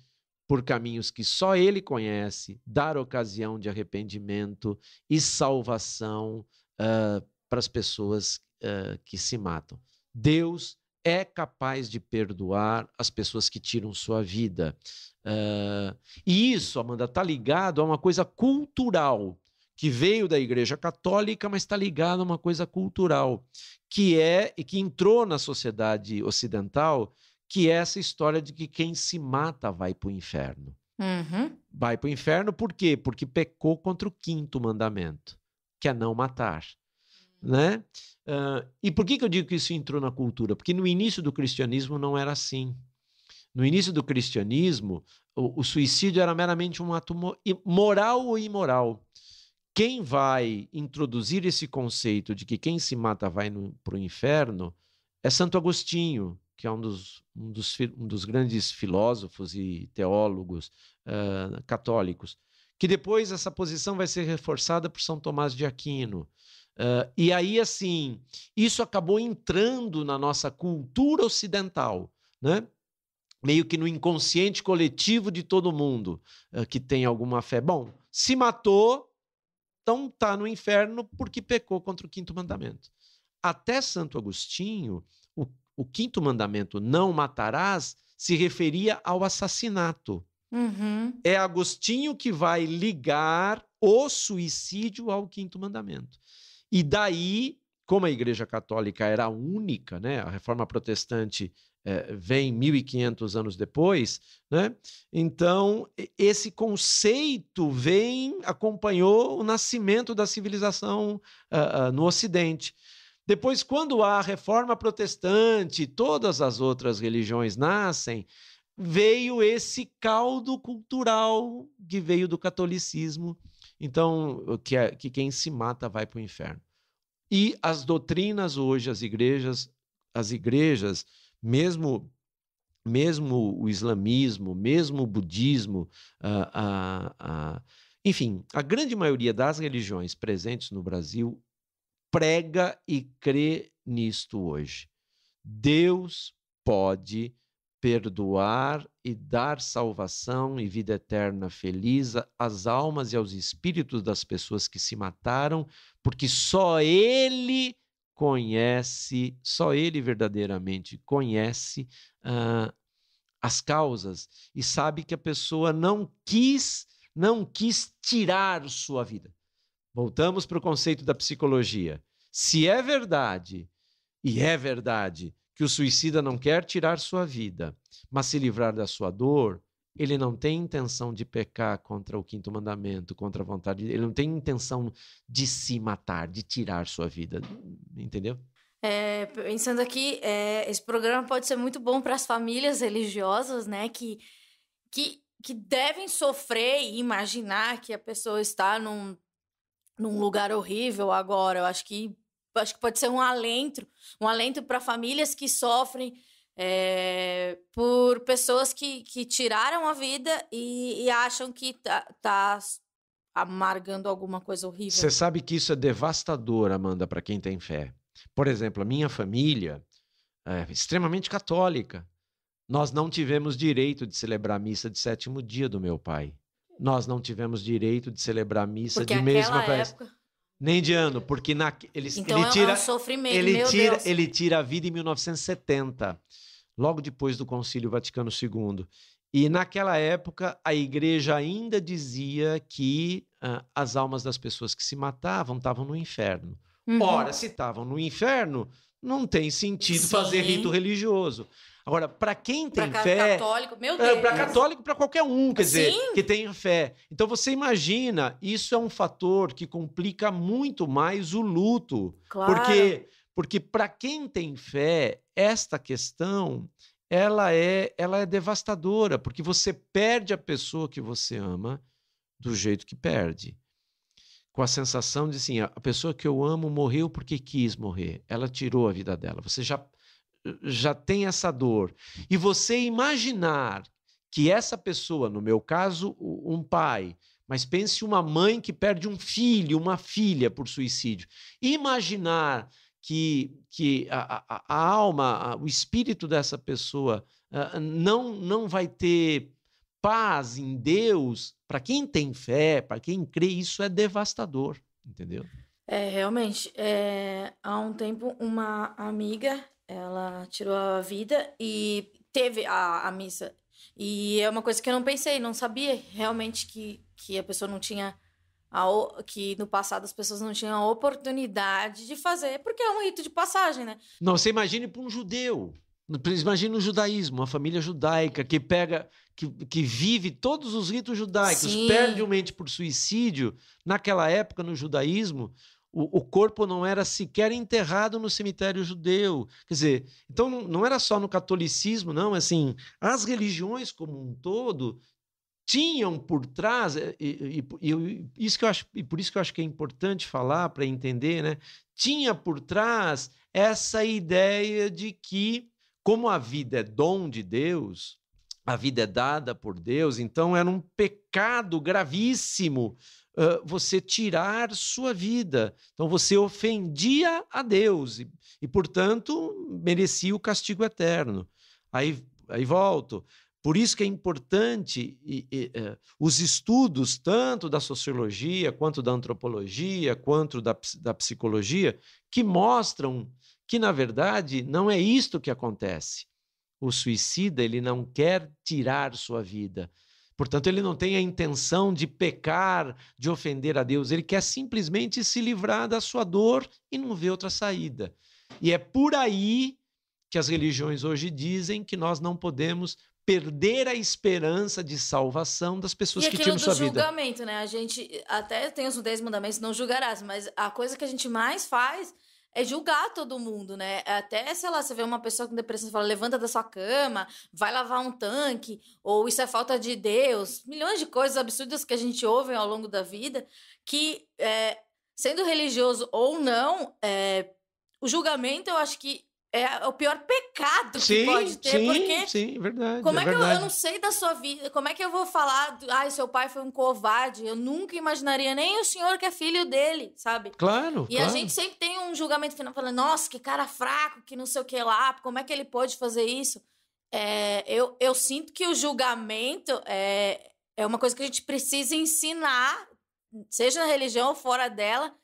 S3: por caminhos que só Ele conhece, dar ocasião de arrependimento e salvação para as pessoas que se matam. Deus é capaz de perdoar as pessoas que tiram sua vida. E isso, Amanda, está ligado a uma coisa cultural, que veio da Igreja Católica, mas está ligado a uma coisa cultural, que entrou na sociedade ocidental, que é essa história de que quem se mata vai para o inferno. Vai para o inferno por quê? Porque pecou contra o 5º mandamento, que é não matar. Né? E por que eu digo que isso entrou na cultura? Porque no início do cristianismo não era assim. No início do cristianismo, o suicídio era meramente um ato moral ou imoral. Quem vai introduzir esse conceito de que quem se mata vai para o inferno é Santo Agostinho, que é um dos grandes filósofos e teólogos católicos, que depois essa posição vai ser reforçada por São Tomás de Aquino. E aí, assim, isso acabou entrando na nossa cultura ocidental, né? Meio que no inconsciente coletivo de todo mundo que tem alguma fé. Bom, se matou, então está no inferno porque pecou contra o 5º mandamento. Até Santo Agostinho, o 5º mandamento, não matarás, se referia ao assassinato. É Agostinho que vai ligar o suicídio ao 5º mandamento. E daí, como a Igreja Católica era a única, né, a Reforma Protestante vem 1.500 anos depois, né? Então esse conceito acompanhou o nascimento da civilização no Ocidente. Depois, quando há a Reforma Protestante, todas as outras religiões nascem, veio esse caldo cultural que veio do catolicismo, então que quem se mata vai para o inferno. E as doutrinas hoje, as igrejas, mesmo mesmo o islamismo, mesmo o budismo, enfim, a grande maioria das religiões presentes no Brasil prega e crê nisto hoje. Deus pode perdoar e dar salvação e vida eterna feliz às almas e aos espíritos das pessoas que se mataram, porque só Ele verdadeiramente conhece as causas e sabe que a pessoa não quis tirar sua vida. Voltamos para o conceito da psicologia. Se é verdade, e é verdade, que o suicida não quer tirar sua vida, mas se livrar da sua dor, ele não tem intenção de pecar contra o quinto mandamento, contra a vontade, ele não tem intenção de se matar, de tirar sua vida, entendeu?
S2: Pensando aqui, esse programa pode ser muito bom para as famílias religiosas, né, que devem sofrer e imaginar que a pessoa está num lugar horrível agora. Eu acho que pode ser um alento para famílias que sofrem por pessoas que tiraram a vida e acham que tá amargando alguma coisa horrível.
S3: Você sabe que isso é devastador, Amanda, para quem tem fé. Por exemplo, a minha família é extremamente católica. Nós não tivemos direito de celebrar a missa de sétimo dia do meu pai. Nós não tivemos direito de celebrar a missa de mesma festa. Nem de ano, porque
S2: então ele tira, é um sofrimento,
S3: ele tira a vida em 1970, logo depois do Concílio Vaticano II. E naquela época a igreja ainda dizia que as almas das pessoas que se matavam estavam no inferno. Uhum. Ora, se estavam no inferno, não tem sentido fazer rito religioso. Agora, para quem tem fé...
S2: Católico, meu Deus.
S3: Para católico, para qualquer um, quer dizer, que tenha fé. Então, você imagina, isso é um fator que complica muito mais o luto.
S2: Claro.
S3: Porque para quem tem fé, esta questão, ela é devastadora, porque você perde a pessoa que você ama do jeito que perde. Com a sensação de, assim, a pessoa que eu amo morreu porque quis morrer. Ela tirou a vida dela. Você já tem essa dor. E você imaginar que essa pessoa, no meu caso, um pai, mas pense uma mãe que perde um filho, uma filha por suicídio. Imaginar que a alma, o espírito dessa pessoa não vai ter paz em Deus, para quem tem fé, para quem crê, isso é devastador, entendeu?
S2: Realmente. Há um tempo, uma amiga, ela tirou a vida e teve a missa. E é uma coisa que eu não pensei, não sabia realmente que a pessoa não tinha... que no passado as pessoas não tinham a oportunidade de fazer, porque é um rito de passagem, né?
S3: Não, você imagine para um judeu. Imagina o judaísmo, uma família judaica que vive todos os ritos judaicos,
S2: Sim.
S3: perde uma mente por suicídio. Naquela época, no judaísmo, o corpo não era sequer enterrado no cemitério judeu. Quer dizer, então não era só no catolicismo, não. Assim, as religiões como um todo tinham por trás, e por isso que eu acho que é importante falar para entender, né? Tinha por trás essa ideia de que, como a vida é dom de Deus, a vida é dada por Deus, então era um pecado gravíssimo você tirar sua vida. Então você ofendia a Deus e portanto, merecia o castigo eterno. Aí volto. Por isso que é importante os estudos, tanto da sociologia, quanto da antropologia, quanto da psicologia, que mostram que, na verdade, não é isto que acontece. O suicida, ele não quer tirar sua vida. Portanto, ele não tem a intenção de pecar, de ofender a Deus. Ele quer simplesmente se livrar da sua dor e não vê outra saída. E é por aí que as religiões hoje dizem que nós não podemos perder a esperança de salvação das pessoas que tiram sua vida.
S2: E aquilo do julgamento, né? A gente até tem os 10 mandamentos, não julgarás, mas a coisa que a gente mais faz é julgar todo mundo, né? Até, sei lá, você vê uma pessoa com depressão e fala, levanta da sua cama, vai lavar um tanque, ou isso é falta de Deus. Milhões de coisas absurdas que a gente ouve ao longo da vida, que, sendo religioso ou não, o julgamento, eu acho que é o pior pecado que pode ter, porque...
S3: Sim, verdade.
S2: Como é que
S3: verdade.
S2: eu não sei da sua vida? Como é que eu vou falar, seu pai foi um covarde? Eu nunca imaginaria nem o senhor que é filho dele, sabe?
S3: Claro,
S2: E a gente sempre tem um julgamento final, falando, nossa, que cara fraco, que não sei o que lá, como é que ele pode fazer isso? Eu sinto que o julgamento é uma coisa que a gente precisa ensinar, seja na religião ou fora dela,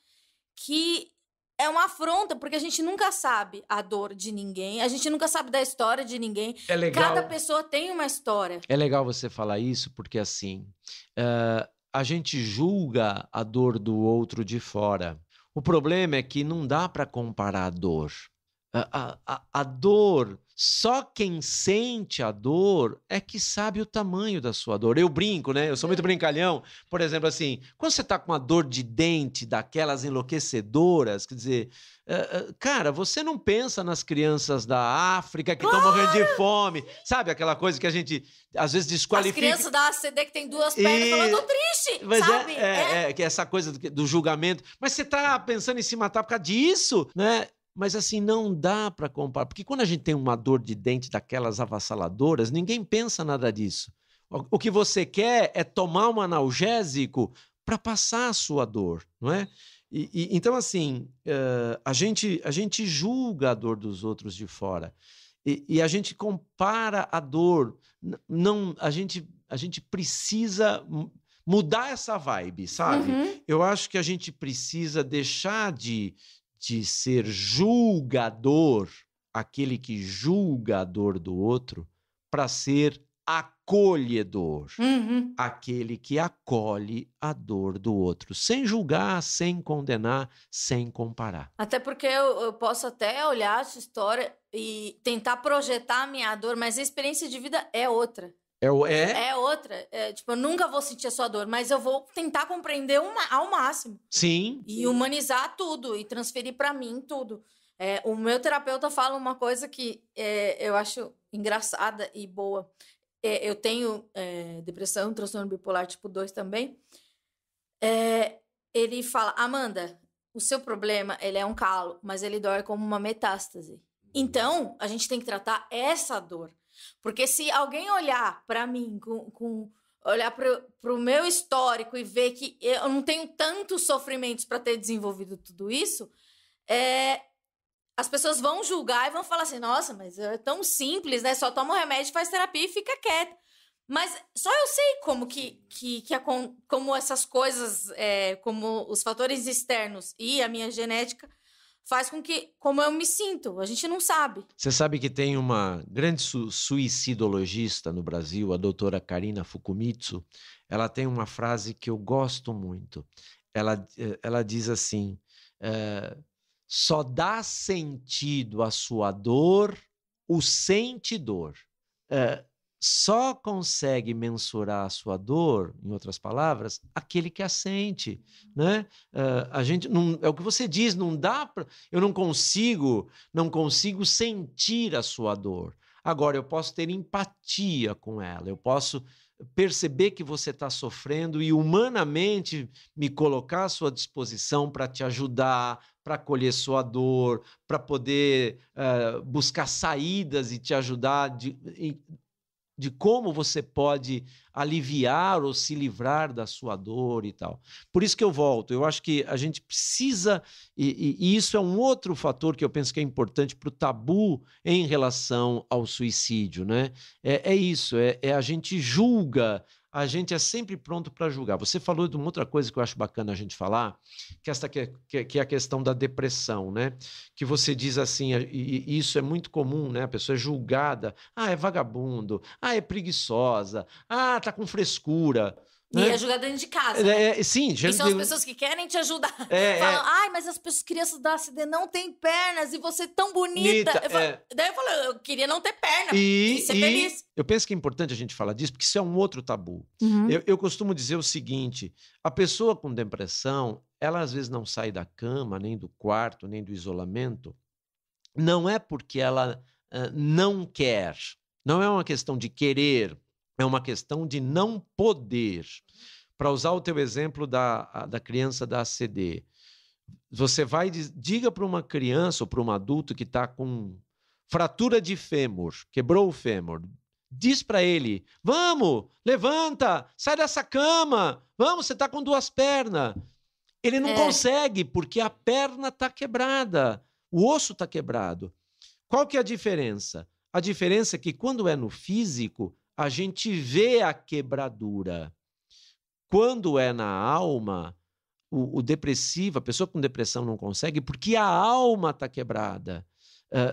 S2: que é uma afronta, porque a gente nunca sabe a dor de ninguém, a gente nunca sabe da história de ninguém.
S3: É legal.
S2: Cada pessoa tem uma história.
S3: É legal você falar isso, porque assim, a gente julga a dor do outro de fora. O problema é que não dá para comparar a dor. A dor, só quem sente a dor é que sabe o tamanho da sua dor. Eu brinco, né? Eu sou muito brincalhão. Por exemplo, assim, quando você está com uma dor de dente daquelas enlouquecedoras, quer dizer, cara, você não pensa nas crianças da África que estão morrendo de fome. Sabe aquela coisa que a gente, às vezes, desqualifica?
S2: As crianças da ACD que tem 2 pernas e falam, tô triste,
S3: mas
S2: sabe?
S3: Que é essa coisa do julgamento. Mas você está pensando em se matar por causa disso, né? Mas assim, não dá para comparar. Porque quando a gente tem uma dor de dente daquelas avassaladoras, ninguém pensa nada disso. O que você quer é tomar um analgésico para passar a sua dor, não é? Então, assim, a gente julga a dor dos outros de fora. E a gente compara a dor. Não, a gente precisa mudar essa vibe, sabe?
S2: Uhum.
S3: Eu acho que a gente precisa deixar de ser julgador, aquele que julga a dor do outro, para ser acolhedor, aquele que acolhe a dor do outro, sem julgar, sem condenar, sem comparar.
S2: Até porque eu posso até olhar essa história e tentar projetar a minha dor, mas a experiência de vida é outra. É outra. Tipo, eu nunca vou sentir a sua dor, mas eu vou tentar compreender ao máximo.
S3: Sim.
S2: E humanizar tudo, e transferir pra mim tudo. O meu terapeuta fala uma coisa que eu acho engraçada e boa. Eu tenho depressão, transtorno bipolar tipo 2 também. Ele fala, Amanda, o seu problema, ele é um calo, mas ele dói como uma metástase. Então, a gente tem que tratar essa dor. Porque se alguém olhar para mim, olhar para o meu histórico e ver que eu não tenho tantos sofrimentos para ter desenvolvido tudo isso, as pessoas vão julgar e vão falar assim, nossa, mas é tão simples, né? Só toma um remédio, faz terapia e fica quieto. Mas só eu sei como essas coisas, como os fatores externos e a minha genética faz com que, como eu me sinto, a gente não sabe.
S3: Você sabe que tem uma grande suicidologista no Brasil, a doutora Karina Fukumitsu. Ela tem uma frase que eu gosto muito. Ela diz assim, só dá sentido à sua dor o sentidor. Só consegue mensurar a sua dor, em outras palavras, aquele que a sente, né? A gente não, é o que você diz, não dá para, eu não consigo sentir a sua dor. Agora eu posso ter empatia com ela, eu posso perceber que você está sofrendo e humanamente me colocar à sua disposição para te ajudar, para acolher sua dor, para poder buscar saídas e te ajudar de como você pode aliviar ou se livrar da sua dor e tal. Por isso que eu volto. Eu acho que a gente precisa, e isso é um outro fator que eu penso que é importante para o tabu em relação ao suicídio, né? É isso, a gente julga, a gente é sempre pronto para julgar. Você falou de uma outra coisa que eu acho bacana a gente falar, que é a questão da depressão, né? Que você diz assim, e isso é muito comum, né? A pessoa é julgada, é vagabundo, é preguiçosa, tá com frescura.
S2: E
S3: né?
S2: é julgada dentro de casa. Né?
S3: Sim,
S2: e são as pessoas que querem te ajudar. Falam, mas as crianças da ACD não têm pernas e você é tão bonita. Daí eu falo, eu queria não ter perna e ser feliz.
S3: Eu penso que é importante a gente falar disso, porque isso é um outro tabu.
S2: Uhum.
S3: Eu costumo dizer o seguinte, a pessoa com depressão, ela às vezes não sai da cama, nem do quarto, nem do isolamento, não é porque ela não quer, não é uma questão de querer, é uma questão de não poder. Para usar o teu exemplo da criança da ACD, você vai diga para uma criança ou para um adulto que está com fratura de fêmur, quebrou o fêmur, diz para ele, vamos, levanta, sai dessa cama, vamos, você está com 2 pernas. Ele não consegue, porque a perna está quebrada, o osso está quebrado. Qual que é a diferença? A diferença é que quando é no físico, a gente vê a quebradura. Quando é na alma, o depressivo, a pessoa com depressão não consegue, porque a alma está quebrada.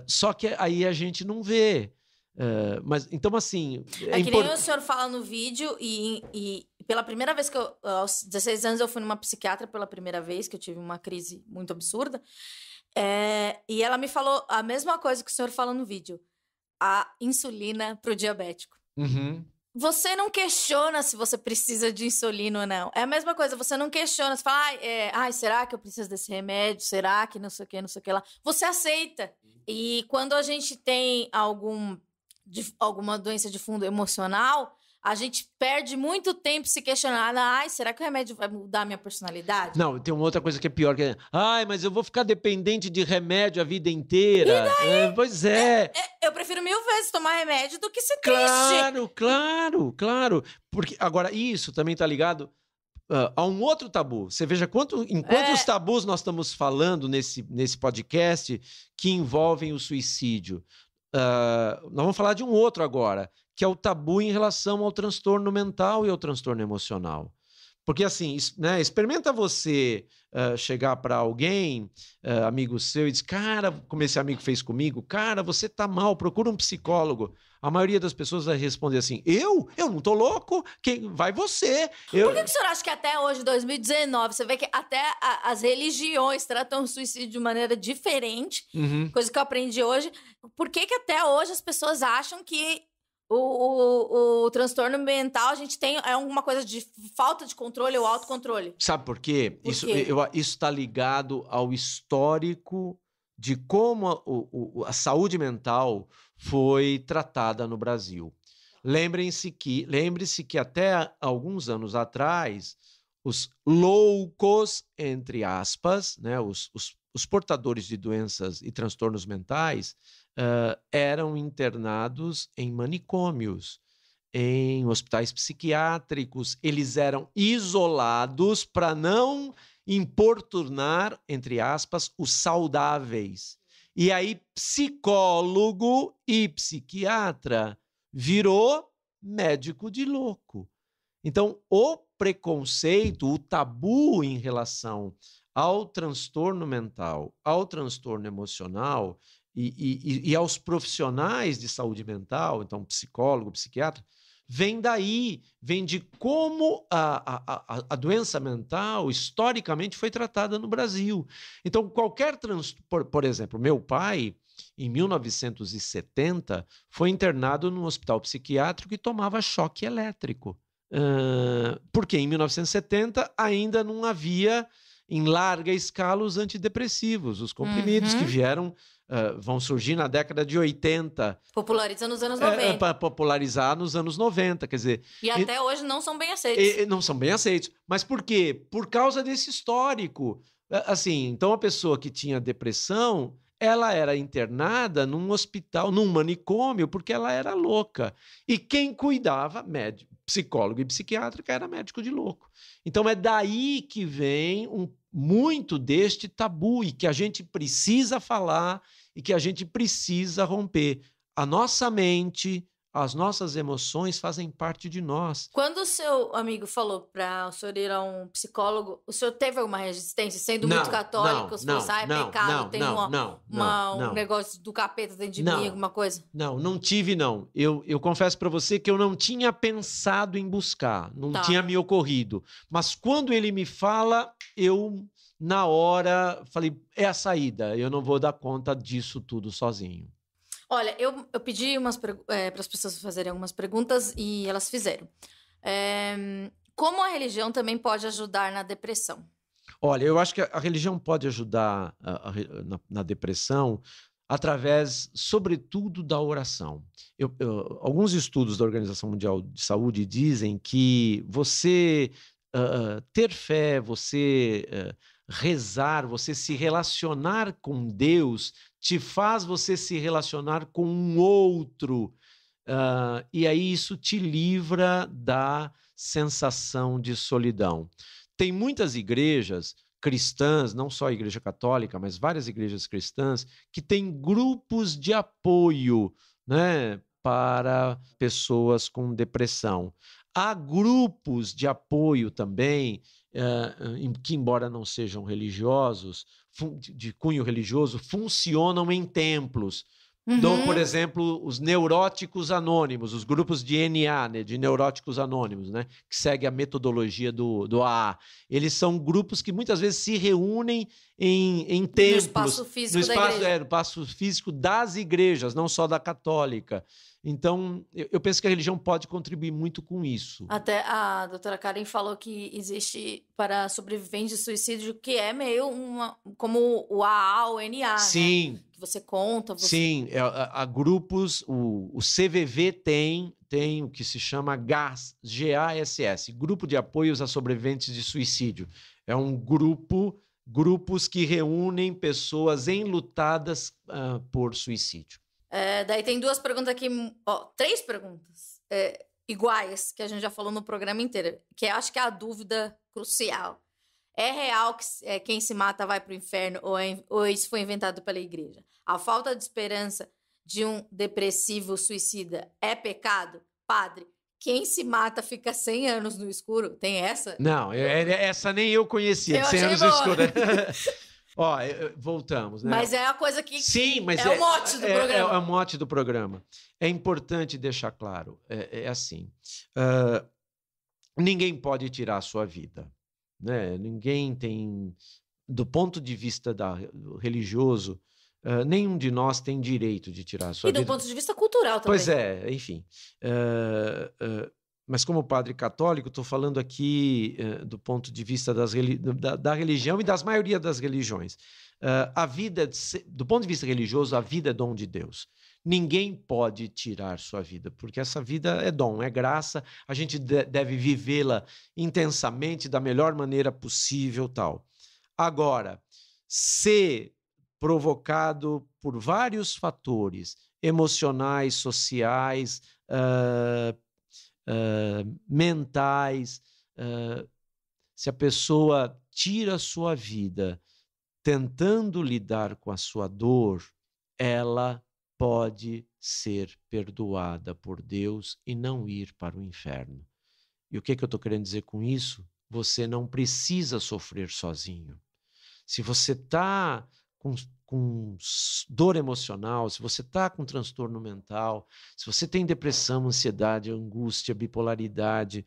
S3: Só que aí a gente não vê. Mas, então, assim...
S2: É que nem o senhor fala no vídeo e pela primeira vez que aos 16 anos eu fui numa psiquiatra pela primeira vez, que eu tive uma crise muito absurda, e ela me falou a mesma coisa que o senhor fala no vídeo, a insulina pro diabético.
S3: Uhum.
S2: Você não questiona se você precisa de insulina ou não. É a mesma coisa, você não questiona, você fala, será que eu preciso desse remédio? Será que não sei o que lá? Você aceita. E quando a gente tem alguma doença de fundo emocional, a gente perde muito tempo se questionando, será que o remédio vai mudar a minha personalidade?
S3: Não, tem uma outra coisa que é pior, que mas eu vou ficar dependente de remédio a vida inteira.
S2: E daí?
S3: Pois é.
S2: Eu prefiro 1000 vezes tomar remédio do que ser triste.
S3: Claro. Porque, agora, isso também está ligado a um outro tabu. Você veja em quantos tabus nós estamos falando nesse podcast que envolvem o suicídio. Nós vamos falar de um outro agora, que é o tabu em relação ao transtorno mental e ao transtorno emocional. Porque, assim, né, experimenta você chegar para alguém, amigo seu, e diz, cara, como esse amigo fez comigo, cara, você tá mal, procura um psicólogo. A maioria das pessoas vai responder assim, eu não tô louco, vai você.
S2: Por que o senhor acha que até hoje, 2019, você vê que até as religiões tratam o suicídio de maneira diferente, coisa que eu aprendi hoje, por que até hoje as pessoas acham que o transtorno mental a gente tem uma coisa de falta de controle ou autocontrole?
S3: Sabe por quê? Isso está ligado ao histórico de como a saúde mental foi tratada no Brasil. Lembre-se que até alguns anos atrás, os loucos, entre aspas, né, os portadores de doenças e transtornos mentais, eram internados em manicômios, em hospitais psiquiátricos. Eles eram isolados para não importunar, entre aspas, os saudáveis. E aí, psicólogo e psiquiatra virou médico de louco. Então, o preconceito, o tabu em relação ao transtorno mental, ao transtorno emocional e aos profissionais de saúde mental, então psicólogo, psiquiatra, vem daí, vem de como a doença mental historicamente foi tratada no Brasil. Então, por exemplo, meu pai, em 1970, foi internado num hospital psiquiátrico e tomava choque elétrico. Porque em 1970 ainda não havia em larga escala os antidepressivos, os comprimidos que vão surgir na década de 80.
S2: Popularizar nos anos 90.
S3: Para popularizar nos anos 90, quer dizer...
S2: E até hoje não são bem aceitos.
S3: Não são bem aceitos. Mas por quê? Por causa desse histórico. Assim, então a pessoa que tinha depressão, ela era internada num hospital, num manicômio, porque ela era louca. E quem cuidava, psicólogo e psiquiátrica, era médico de louco. Então é daí que vem muito deste tabu e que a gente precisa falar e que a gente precisa romper. A nossa mente, as nossas emoções fazem parte de nós.
S2: Quando o seu amigo falou para o senhor ir a um psicólogo, o senhor teve alguma resistência? Sendo muito católico, se você é pecado, tem um negócio do capeta dentro de mim, alguma coisa?
S3: Não tive, não. Eu confesso para você que eu não tinha pensado em buscar, não tinha me ocorrido. Mas quando ele me fala, eu, na hora, falei, é a saída, eu não vou dar conta disso tudo sozinho.
S2: Olha, eu pedi para as pessoas fazerem algumas perguntas e elas fizeram. Como a religião também pode ajudar na depressão?
S3: Olha, eu acho que a religião pode ajudar na depressão através, sobretudo, da oração. Alguns estudos da Organização Mundial de Saúde dizem que você ter fé, você rezar, você se relacionar com Deus te faz você se relacionar com um outro. E aí isso te livra da sensação de solidão. Tem muitas igrejas cristãs, não só a Igreja Católica, mas várias igrejas cristãs, que têm grupos de apoio, né, para pessoas com depressão. Há grupos de apoio também, que, embora não sejam religiosos, de cunho religioso, funcionam em templos. Dou, por exemplo, os neuróticos anônimos, os grupos de NA, né, de neuróticos anônimos, né, que segue a metodologia do AA. Eles são grupos que muitas vezes se reúnem em templos.
S2: No espaço físico da igreja.
S3: No espaço físico das igrejas, não só da católica. Então, eu penso que a religião pode contribuir muito com isso.
S2: Até a doutora Karen falou que existe para sobreviventes de suicídio que é meio como o AA ou NA,
S3: sim,
S2: né? Que você conta.
S3: Sim, há grupos, o CVV tem o que se chama GASS, G-A-S-S, Grupo de Apoios a Sobreviventes de Suicídio. É um grupos que reúnem pessoas enlutadas por suicídio.
S2: Daí tem duas perguntas aqui, três perguntas iguais, que a gente já falou no programa inteiro, que eu acho que é a dúvida crucial. É real que quem se mata vai para o inferno ou isso foi inventado pela igreja? A falta de esperança de um depressivo suicida é pecado? Padre, quem se mata fica 100 anos no escuro? Tem essa?
S3: Não, essa nem eu conhecia, 100 anos no escuro. Voltamos, né?
S2: Mas é a coisa que...
S3: Sim, mas
S2: o mote do programa.
S3: É o mote do programa. É importante deixar claro, é assim, ninguém pode tirar a sua vida, né? Ninguém tem, do ponto de vista religioso, nenhum de nós tem direito de tirar a sua vida.
S2: E do ponto de vista cultural também.
S3: Pois é, enfim. Mas como padre católico, estou falando aqui do ponto de vista da religião e das maioria das religiões. A vida, do ponto de vista religioso, a vida é dom de Deus. Ninguém pode tirar sua vida, porque essa vida é dom, é graça, a gente deve vivê-la intensamente, da melhor maneira possível, tal. Agora, se provocado por vários fatores emocionais, sociais, mentais, se a pessoa tira a sua vida tentando lidar com a sua dor, ela pode ser perdoada por Deus e não ir para o inferno. E o que eu estou querendo dizer com isso? Você não precisa sofrer sozinho. Se você está com dor emocional, se você está com transtorno mental, se você tem depressão, ansiedade, angústia, bipolaridade,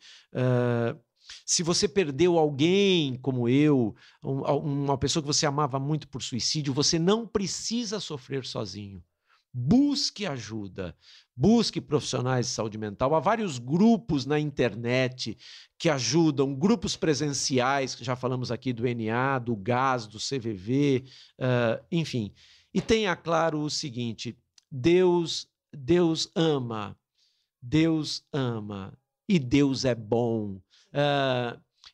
S3: se você perdeu alguém como eu, uma pessoa que você amava muito por suicídio, você não precisa sofrer sozinho. Busque ajuda, busque profissionais de saúde mental. Há vários grupos na internet que ajudam, grupos presenciais, que já falamos aqui do NA, do GAS, do CVV, enfim. E tenha claro o seguinte, Deus ama e Deus é bom.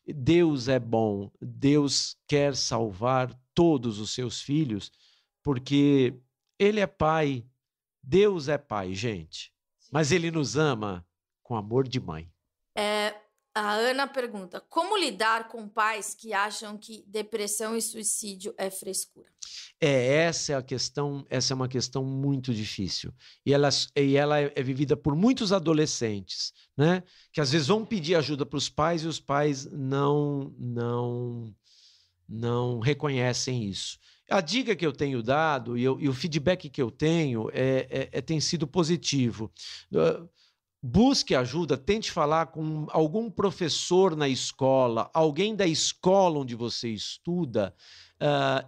S3: Deus é bom, Deus quer salvar todos os seus filhos, porque Ele é Pai. Deus é Pai, gente, mas Ele nos ama com amor de mãe.
S2: A Ana pergunta, como lidar com pais que acham que depressão e suicídio é frescura?
S3: Essa é uma questão muito difícil. E ela é vivida por muitos adolescentes, né? Que às vezes vão pedir ajuda para os pais e os pais não reconhecem isso. A dica que eu tenho dado e o feedback que eu tenho tem sido positivo. Busque ajuda, tente falar com algum professor na escola, alguém da escola onde você estuda,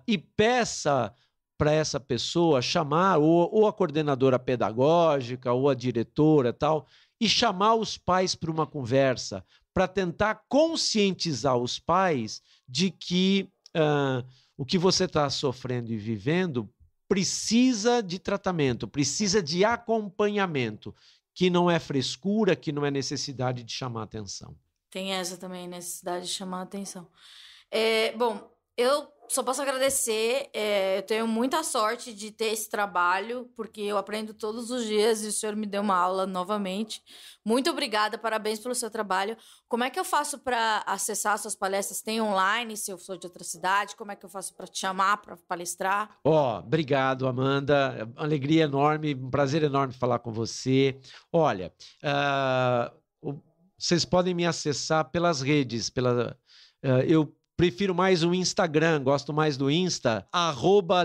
S3: e peça para essa pessoa chamar ou a coordenadora pedagógica ou a diretora tal, e chamar os pais para uma conversa, para tentar conscientizar os pais de que o que você está sofrendo e vivendo precisa de tratamento, precisa de acompanhamento, que não é frescura, que não é necessidade de chamar atenção.
S2: Tem essa também, necessidade de chamar atenção. Bom, eu Só posso agradecer. Eu tenho muita sorte de ter esse trabalho, porque eu aprendo todos os dias e o senhor me deu uma aula novamente. Muito obrigada, parabéns pelo seu trabalho. Como é que eu faço para acessar suas palestras? Tem online, se eu sou de outra cidade? Como é que eu faço para te chamar, para palestrar?
S3: Obrigado, Amanda. Alegria enorme, um prazer enorme falar com você. Olha, vocês podem me acessar pelas redes. Eu prefiro mais o Instagram, gosto mais do Insta,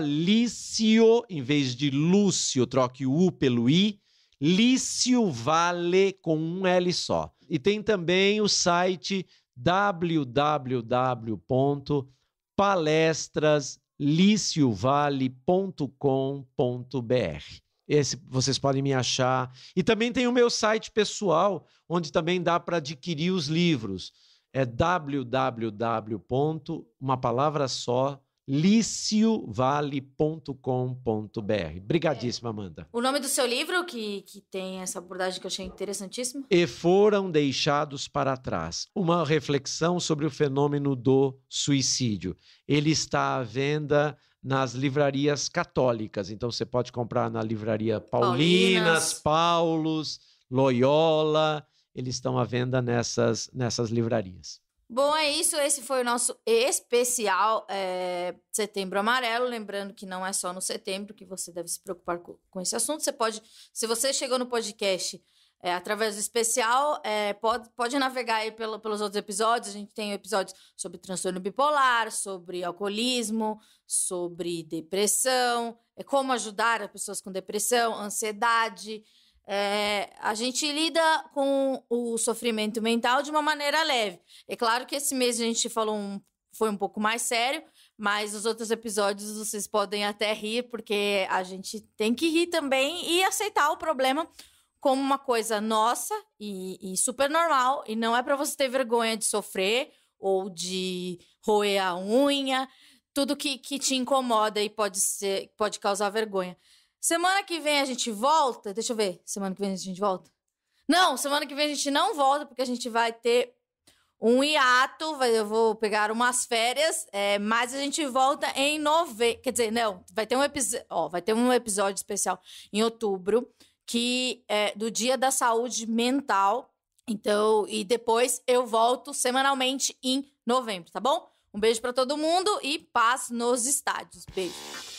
S3: @Lício, em vez de Lúcio, troque o U pelo I, Lício Vale com um L só. E tem também o site www.palestrasLiciovale.com.br. Esse vocês podem me achar. E também tem o meu site pessoal, onde também dá para adquirir os livros. É www.liciovale.com.br. Brigadíssima, Amanda.
S2: O nome do seu livro, que tem essa abordagem que eu achei interessantíssima?
S3: E Foram Deixados para Trás. Uma reflexão sobre o fenômeno do suicídio. Ele está à venda nas livrarias católicas. Então, você pode comprar na livraria Paulinas, Paulos, Loyola. Eles estão à venda nessas livrarias.
S2: Bom, é isso. Esse foi o nosso especial Setembro Amarelo. Lembrando que não é só no setembro que você deve se preocupar com esse assunto. Você pode, se você chegou no podcast através do especial, pode navegar aí pelos outros episódios. A gente tem episódios sobre transtorno bipolar, sobre alcoolismo, sobre depressão, como ajudar as pessoas com depressão, ansiedade. A gente lida com o sofrimento mental de uma maneira leve. É claro que esse mês a gente foi um pouco mais sério, mas os outros episódios vocês podem até rir, porque a gente tem que rir também e aceitar o problema como uma coisa nossa e super normal. E não é para você ter vergonha de sofrer ou de roer a unha, tudo que te incomoda e pode causar vergonha. Semana que vem a gente volta. Deixa eu ver. Semana que vem a gente volta? Não, semana que vem a gente não volta, porque a gente vai ter um hiato. Eu vou pegar umas férias, mas a gente volta em novembro. Quer dizer, não, vai ter um episódio especial em outubro, que é do Dia da Saúde Mental. Então, e depois eu volto semanalmente em novembro, tá bom? Um beijo pra todo mundo e paz nos estádios. Beijo.